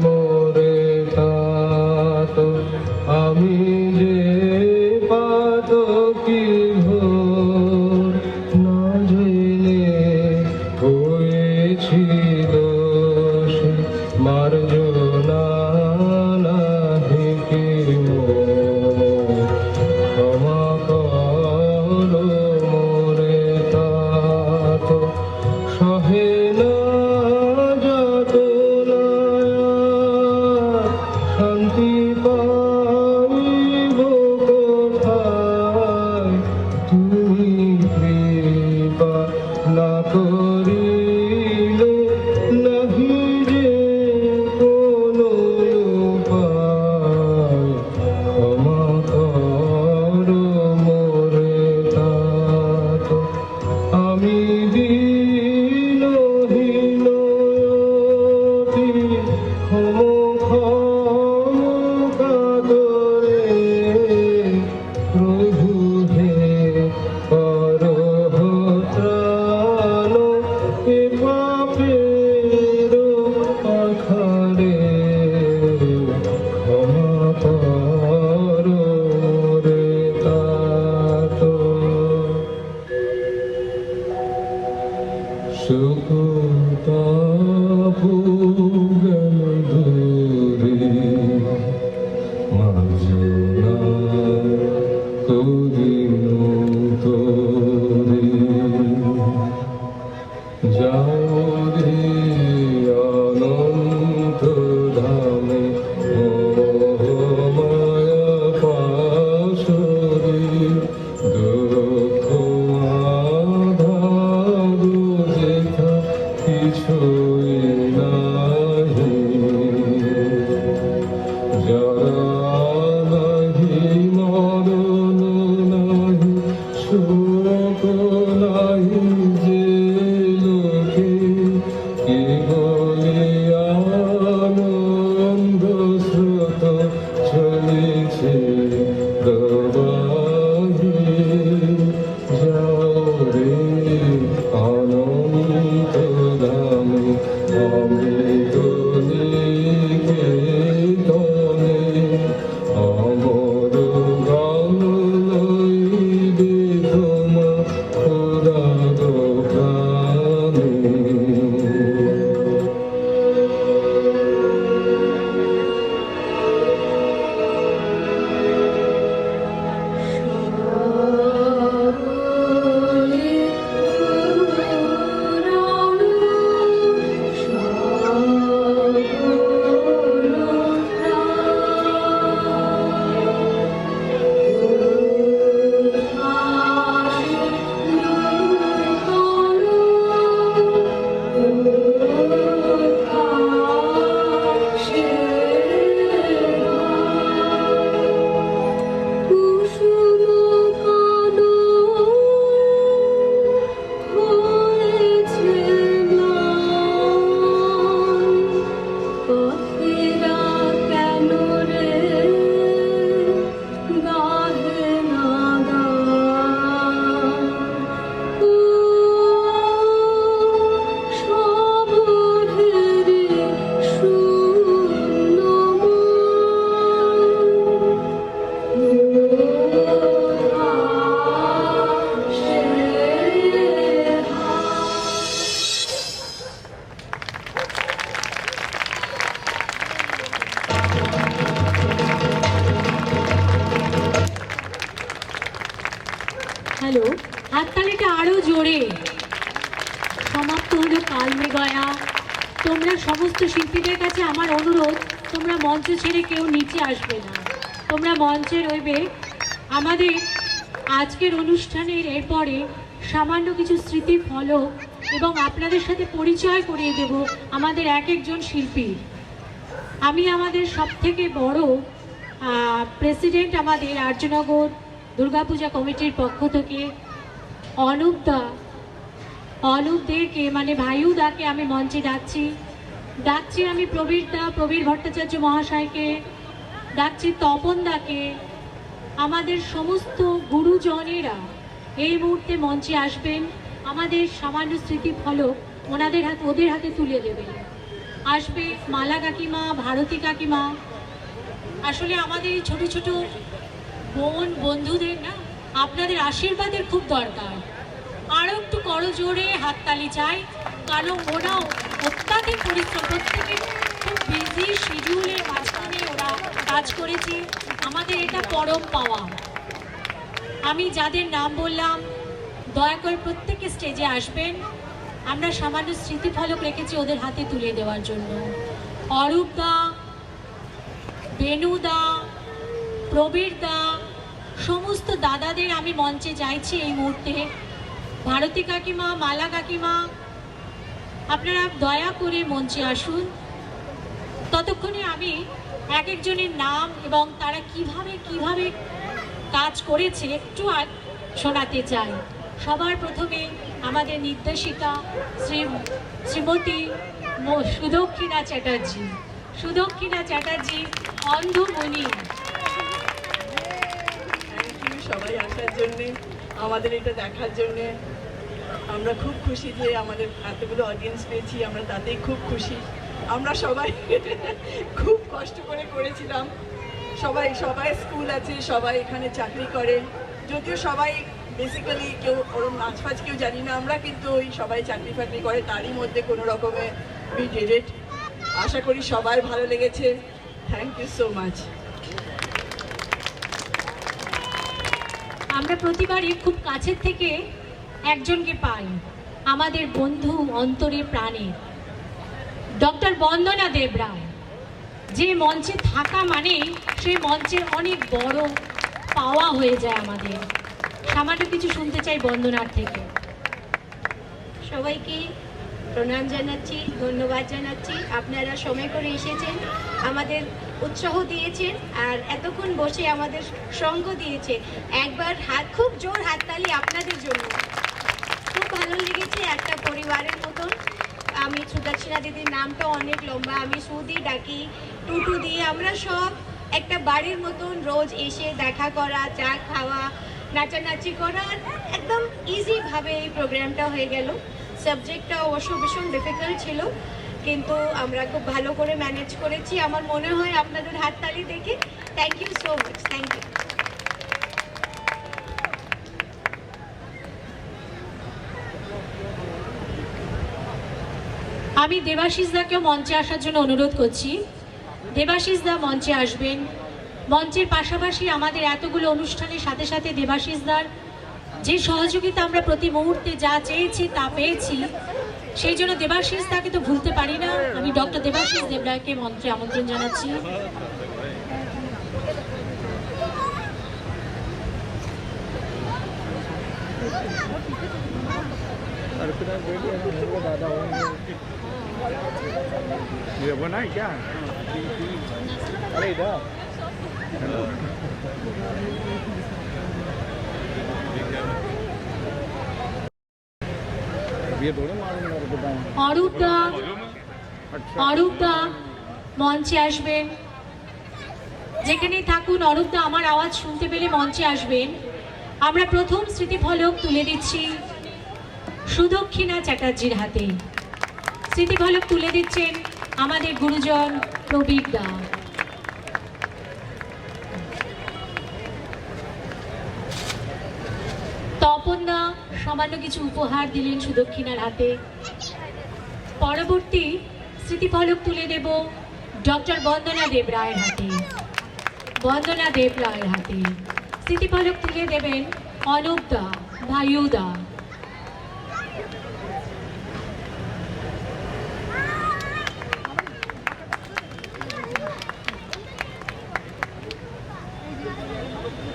मोरे तात আমি যে পাতকি ভোর না জেনে হয়েছিল মার্জনা নাহি কি ক্ষমা করো মোরে তাত সহে না যাতনা শান্তি পাইব কোথায় তুমি কৃপা না করিলে নাহি যে কোনো উপায় ক্ষমা করো মোরে तात আমি দীনহীন অতি কাতরে প্রভু হে করো ত্রাণ এ পাপের আখারে ক্ষমা করো রে तात সুখতাপু গেল দূরে মার্জনা করিনু তোরে যাও রে অনন্ত ধামে মোহমায়া পাশরে দুঃখ আধার যেথা কিছুই নাহি যারা নাহি মরণ নাহি শোক নাহি যে লোকে কেবলি আনন্দ স্রোত চলেছে প্রবাহে যাও রে অনন্ত ধামে অমৃত নিকেতনে অমর গান লইবে হ্যালো, হাততালিটা আরো জোরে। সমাপ্ত হলো কাল মৃগয়া। তোমরা সমস্ত শিল্পীদের কাছে আমার অনুরোধ, তোমরা মঞ্চ ছেড়ে কেউ নিচে আসবে না, তোমরা মঞ্চে রইবে। আমাদের আজকের অনুষ্ঠানের এরপরে সামান্য কিছু স্মৃতি ফলক এবং আপনাদের সাথে পরিচয় করিয়ে দেব আমাদের এক একজন শিল্পীর। আমি আমাদের সবথেকে বড় প্রেসিডেন্ট আমাদের আর্যনগর দুর্গাপূজা কমিটির পক্ষ থেকে অনুপ দেকে মানে ভাইউদাকে আমি মঞ্চে ডাকছি আমি প্রবীর ভট্টাচার্য মহাশয়কে ডাকছি, তপন দাকে, আমাদের সমস্ত গুরুজনেরা এই মুহূর্তে মঞ্চে আসবেন, আমাদের সামান্য স্মৃতি ফলক ওদের হাতে তুলে দেবেন। আসবে মালা কাকিমা, ভারতী কাকিমা। আসলে আমাদের এই ছোট ছোট বন্ধুদের না আপনাদের আশীর্বাদের খুব দরকার। আরও একটু করজোরে হাততালি চাই, কারণ ওরাও অত্যাধিক পরিশ্রম, প্রত্যেকে খুব বিজি শিডিউলের মাঝখানে ওরা কাজ করেছে। আমাদের এটা পরম পাওয়া। আমি যাদের নাম বললাম দয়া করে প্রত্যেকে স্টেজে আসবেন। আমরা সামান্য স্মৃতিফলক রেখেছি ওদের হাতে তুলে দেওয়ার জন্য। অরূপ দা, বেনু দা, প্রবীর দা, সমস্ত দাদাদের আমি মঞ্চে চাইছি এই মুহূর্তে। ভারতী কাকিমা, মালা কাকিমা, আপনারা দয়া করে মঞ্চে আসুন। ততক্ষণে আমি এক একজনের নাম এবং তারা কিভাবে কাজ করেছে একটু শোনাতে চাই। সবার প্রথমে আমাদের নির্দেশিকা শ্রীমতী সুদক্ষিণা চ্যাটার্জি অন্ধমণি। সবাই আসার জন্যে, আমাদের এটা দেখার জন্যে আমরা খুব খুশি যে আমাদের এতগুলো অডিয়েন্স পেয়েছি, আমরা তাতেই খুব খুশি। আমরা সবাই খুব কষ্ট করে করেছিলাম। সবাই স্কুল আছে, সবাই এখানে চাকরি করে, যদিও সবাই বেসিক্যালি কেউ ওরম নাচ ফাচ কেউ জানি না আমরা, কিন্তু ওই সবাই চাকরি ফাকরি করে, তারই মধ্যে কোনো রকমে উই ডিড ইট। আশা করি সবার ভালো লেগেছে। Thank you so much. আমরা প্রতিবারই খুব কাছের থেকে একজনকে পাই, আমাদের বন্ধু অন্তরে প্রাণে ডক্টর বন্দনা দেবরায়। যে মঞ্চে থাকা মানেই সেই মঞ্চের অনেক বড় পাওয়া হয়ে যায় আমাদের। সামান্য কিছু শুনতে চাই বন্দনার থেকে। সবাইকে প্রণাম জানাচ্ছি, ধন্যবাদ জানাচ্ছি। আপনারা সময় করে এসেছেন, আমাদের উৎসাহ দিয়েছেন, আর এতক্ষণ বসে আমাদের সঙ্গ দিয়েছে। একবার খুব জোর হাততালি আপনাদের জন্য। খুব ভালো লেগেছে, একটা পরিবারের মতন। আমি সুদক্ষিণা দিদির নামটা অনেক লম্বা, আমি সুদি ডাকি, টুটু দিয়ে, আমরা সব একটা বাড়ির মতন রোজ এসে দেখা করা, চা খাওয়া, নাচানাচি করা, একদম ইজিভাবে এই প্রোগ্রামটা হয়ে গেল। সাবজেক্টটা অবশ্য ভীষণ ডিফিকাল্ট ছিল, কিন্তু আমরা খুব ভালো করে ম্যানেজ করেছি আমার মনে হয় আপনাদের হাততালি দেখে। Thank you so much, thank you. আমি দেবাশিস দাকেও মঞ্চে আসার জন্য অনুরোধ করছি। দেবাশিস দা মঞ্চে আসবেন। মঞ্চের পাশাপাশি আমাদের এতগুলো অনুষ্ঠানের সাথে সাথে দেবাশিস দার যে সহযোগিতা আমরা প্রতি মুহূর্তে যা চেয়েছি তা পেয়েছি, সেই জন্য দেবাশিস দাকে তো ভুলতে পারি না। আমি ডক্টর দেবাশিস দেবরায়কে মঞ্চে আমন্ত্রণ জানাচ্ছি। ये बना है क्या? अरे इधर ये दोनों অরূপ দা মঞ্চে আসবেন। যেখানেই থাকুন অরূপ দা আমার আওয়াজ শুনতে পেলে মঞ্চে আসবেন। আমরা প্রথম স্মৃতিফলক তুলে দিচ্ছি সুদক্ষিণা চ্যাটার্জির হাতে। স্মৃতিফলক তুলে দিচ্ছেন আমাদের গুরুজন প্রবীর দা। তপন দা সামান্য কিছু উপহার দিলেন সুদক্ষিণার হাতে। পরবর্তী স্মৃতিফলক তুলে দেব ডক্টর বন্দনা দেবরায়ের হাতে। স্মৃতিফলক তুলে দেবেন অনুপ দা, ভাইউ দা।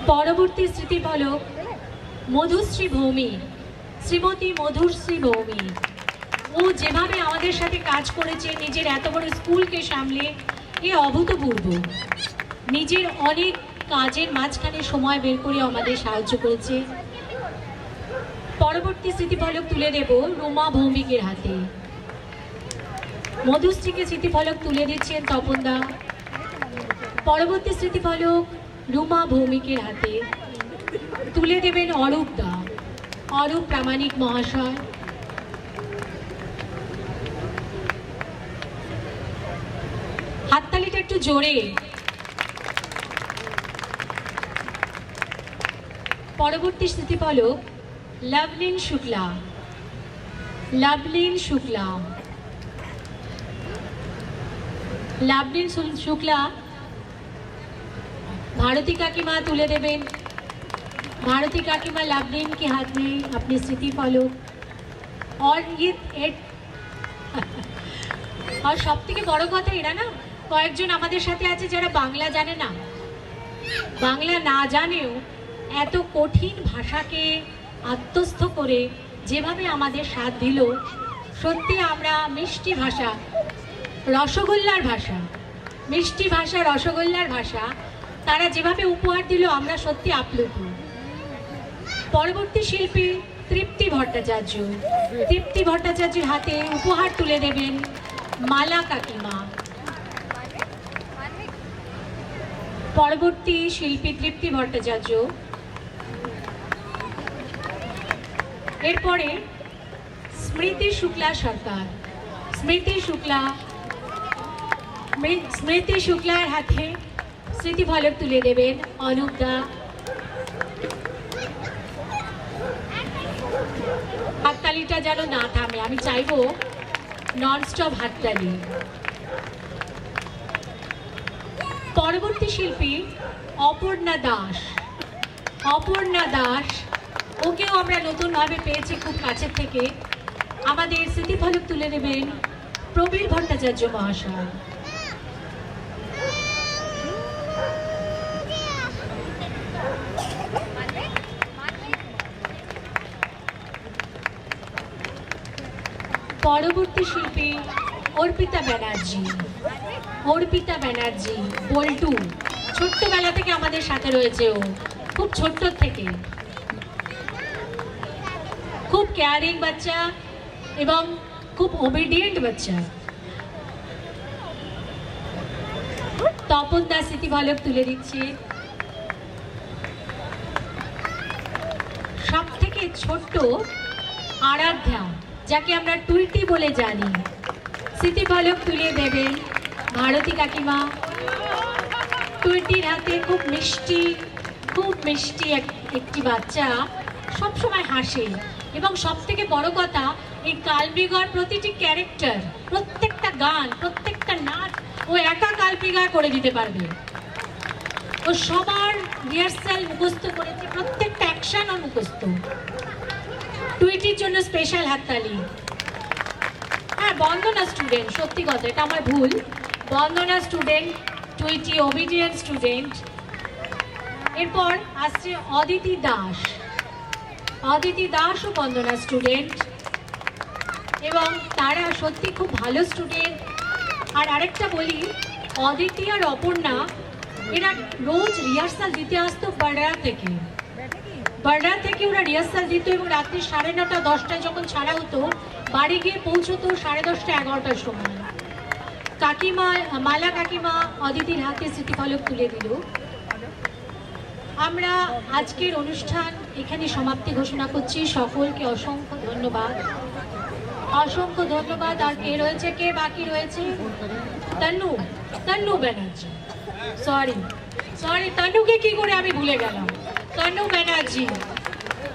পরবর্তী স্মৃতিফলক মধুশ্রী ভৌমি, শ্রীমতী মধুশ্রী ভৌমি। ও যেভাবে আমাদের সাথে কাজ করেছে, নিজের এত বড় স্কুলকে সামলে, এ অভূতপূর্ব। নিজের অনেক কাজের মাঝখানে সময় বের করে আমাদের সাহায্য করেছে। পরবর্তী স্মৃতিফলক তুলে দেব রুমা ভৌমিকের হাতে। মধুশ্রীকে স্মৃতিফলক তুলে দিচ্ছেন তপনদা। পরবর্তী স্মৃতিফলক রুমা ভৌমিকের হাতে তুলে দেবেন অরূপ দা, অরূপ প্রামাণিক মহাশয়। হাততালিটা একটু জোরে। পরবর্তী স্মৃতিফলক লাভলিন শুক্লা, লাভলিন শুক্লা, লাভলিন শুক্লা। भारती काकीमा तुले देवें। भारती काकीमा लाभलीन के हाथ में अपने स्मृति फलक। और ये और सबथेके बड़ कथा एरा ना कयेकजन आमादेर साथे आछे जारा बांगला जाने ना, बांगला ना जानेও एत कठिन भाषाके आत्मस्थ करे जेभाবে आमादेर साथ दिल, सत्यि आमरा मिष्टि भाषा, रसगोल्लार भाषा, मिष्टि भाषा, रसगोल्लार भाषा तारा जेभाবে उपहार दिल आमरा सत्यि आप्लुत। परवर्ती शिल्पी तृप्ति भट्टाचार्य, तृप्ति भट्टाचार्येर हाथे उपहार तुले देवें माला काकीमा। परवर्ती शिल्पी तृप्ति भट्टाचार्य। एरपरे स्मृति शुक्ला सरकार, स्मृति शुक्ला, स्मृति शुक्लार हाथे स्मृतिफलक तुले देवें अनुप दा। हाततालिटा जेन ना थामे, आमी चाइबो ननस्टप हातताली। परवर्ती शिल्पी अपर्णा दास, अपर्णा दास ओकेও আমরা নতুনভাবে পেয়েছি খুব কাছের থেকে। আমাদের স্মৃতিফলক তুলে নেবেন প্রবীর ভট্টাচার্য মহাশয়। পরবর্তী শিল্পী অর্পিতা ব্যানার্জি, অর্পিতা ব্যানার্জি বল্টু। ছোট্টবেলা থেকে আমাদের সাথে রয়েছে ও, খুব ছোট্ট থেকে। खूब केयरिंग बच्चा एवं खूब ओबिडियंट बच्चा। तपन दा स्मृतिफलक तुले दिच्छे। सबथेके छोट्ट आराध्या जाके आमरा टुइटी बोले जानी, स्मृतिफलक तुले देवें भारती काकीमा। टुइटिर हाथे खूब मिष्टि एकटी बाच्चा, सब समय हासे এবং সবথেকে বড় কথা এই কালবিগার প্রতিটি ক্যারেক্টার, প্রত্যেকটা গান, প্রত্যেকটা নাচ ও একা কালবিগা করে দিতে পারবে। ও সবার রিহার্সাল মুখস্থ করেছে, প্রত্যেকটা অ্যাকশন ও মুখস্থ। টুইটির জন্য স্পেশাল হাততালি। হ্যাঁ, বন্দনা স্টুডেন্ট, সত্যি কথা এটা আমার ভুল। বন্দনা স্টুডেন্ট, টুইটি ওবিডিয়েন্ট স্টুডেন্ট। এরপর আসছে অদিতি দাস, অদিতি দাস ও বন্দনা স্টুডেন্ট এবং তারা সত্যি খুব ভালো স্টুডেন্ট। আর আরেকটা বলি, অদিতি আর অপর্ণা এরা রোজ রিহার্সাল দিতে আসতো বারডা থেকে। বারডা থেকে ওরা রিহার্সাল দিত এবং রাত্রি 9:30 10টায় যখন ছাড়া হতো বাড়ি গিয়ে পৌঁছতো 10:30 11টার সময়। কাকিমা, মালা কাকিমা অদিতির হাতে স্মৃতিফলক তুলে দিল। আমরা আজকের অনুষ্ঠান এখানে সমাপ্তি ঘোষণা করছি। সকলকে অসংখ্য ধন্যবাদ, অসংখ্য ধন্যবাদ। আর কে রয়েছে, কে বাকি রয়েছে? তন্নু, তন্নু ব্যানার্জি। সরি, তন্নুকে কি করে আমি ভুলে গেলাম? তন্নু ব্যানার্জি,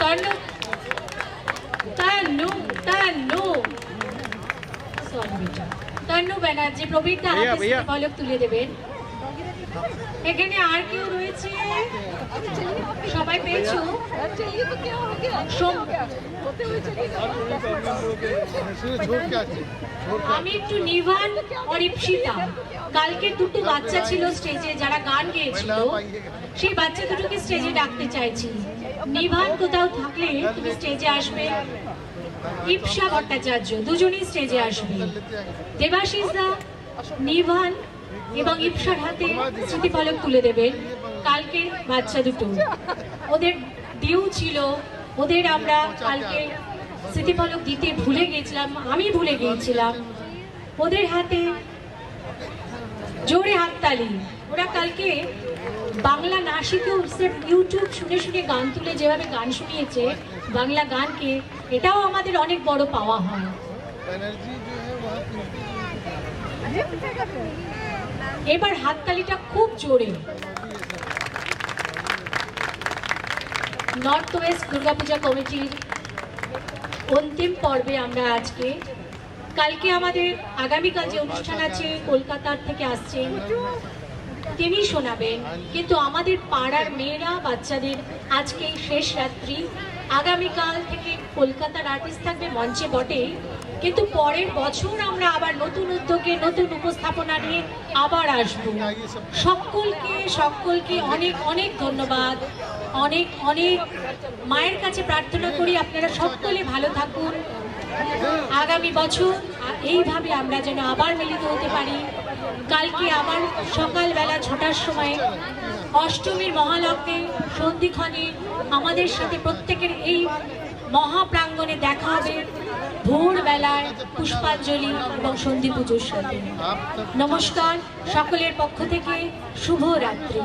তন্নু, তন্নু, তন্নু, সরি বেটা, তন্নু ব্যানার্জি প্রবীরদা হাতে স্মৃতিফলক তুলে দেবেন। এখানে আর কেউ রয়েছে? সবাই পেয়েছো? আমি একটু নিভান আর ইপসিতা, কালকে দুটো বাচ্চা ছিল স্টেজে যারা গান গেয়েছিল, সেই বাচ্চা দুটোকে স্টেজে ডাকতে চাইছি। নিভান কোথাও থাকলে তুমি স্টেজে আসবে। ইপসা ভট্টাচার্য দুজনেই স্টেজে আসবে। দেবাশিস দা নিভান এবং ইপসার হাতে স্মৃতিফলক তুলে দেবেন। কালকে বাচ্চা দুটো, ওদের ডিউ ছিল, ওদের আমরা কালকে স্মৃতিফলক দিতে ভুলে গিয়েছিলাম, আমি ভুলে গিয়েছিলাম। ওদের হাতে জোরে হাততালি। ওরা কালকে বাংলা না শিখেও ইউটিউব শুনে শুনে গান তুলে যেভাবে গান শুনিয়েছে বাংলা গানকে, এটাও আমাদের অনেক বড় পাওয়া হয়। এবার হাততালিটা খুব জোরে। নর্থ ওয়েস্ট দুর্গাপূজা কমিটির অন্তিম পর্বে আমরা আজকে, কালকে আমাদের আগামীকাল যে অনুষ্ঠান আছে কলকাতার থেকে আসছেন তিনি শোনাবেন, কিন্তু আমাদের পাড়ার মেয়েরা বাচ্চাদের আজকে শেষ রাত্রি। আগামীকাল থেকে কলকাতার আর্টিস্ট থাকবে মঞ্চে বটে, কিন্তু পরের বছর আমরা আবার নতুন উদ্যোগে নতুন উপস্থাপনা নিয়ে আবার আসব। সকলকে অনেক অনেক ধন্যবাদ। অনেক অনেক মায়ের কাছে প্রার্থনা করি আপনারা সকলে ভালো থাকুন। আগামী বছর এইভাবে আমরা যেন আবার মিলিত হতে পারি। কালকে আবার সকালবেলা 6টার সময় অষ্টমীর মহালগ্নে সন্ধিক্ষণে আমাদের সাথে প্রত্যেকের এই মহাপ্রাঙ্গণে দেখা হবে ভোরবেলায় পুষ্পাঞ্জলি এবং সন্ধি পুজোর সাথে। নমস্কার, সকলের পক্ষ থেকে শুভরাত্রি।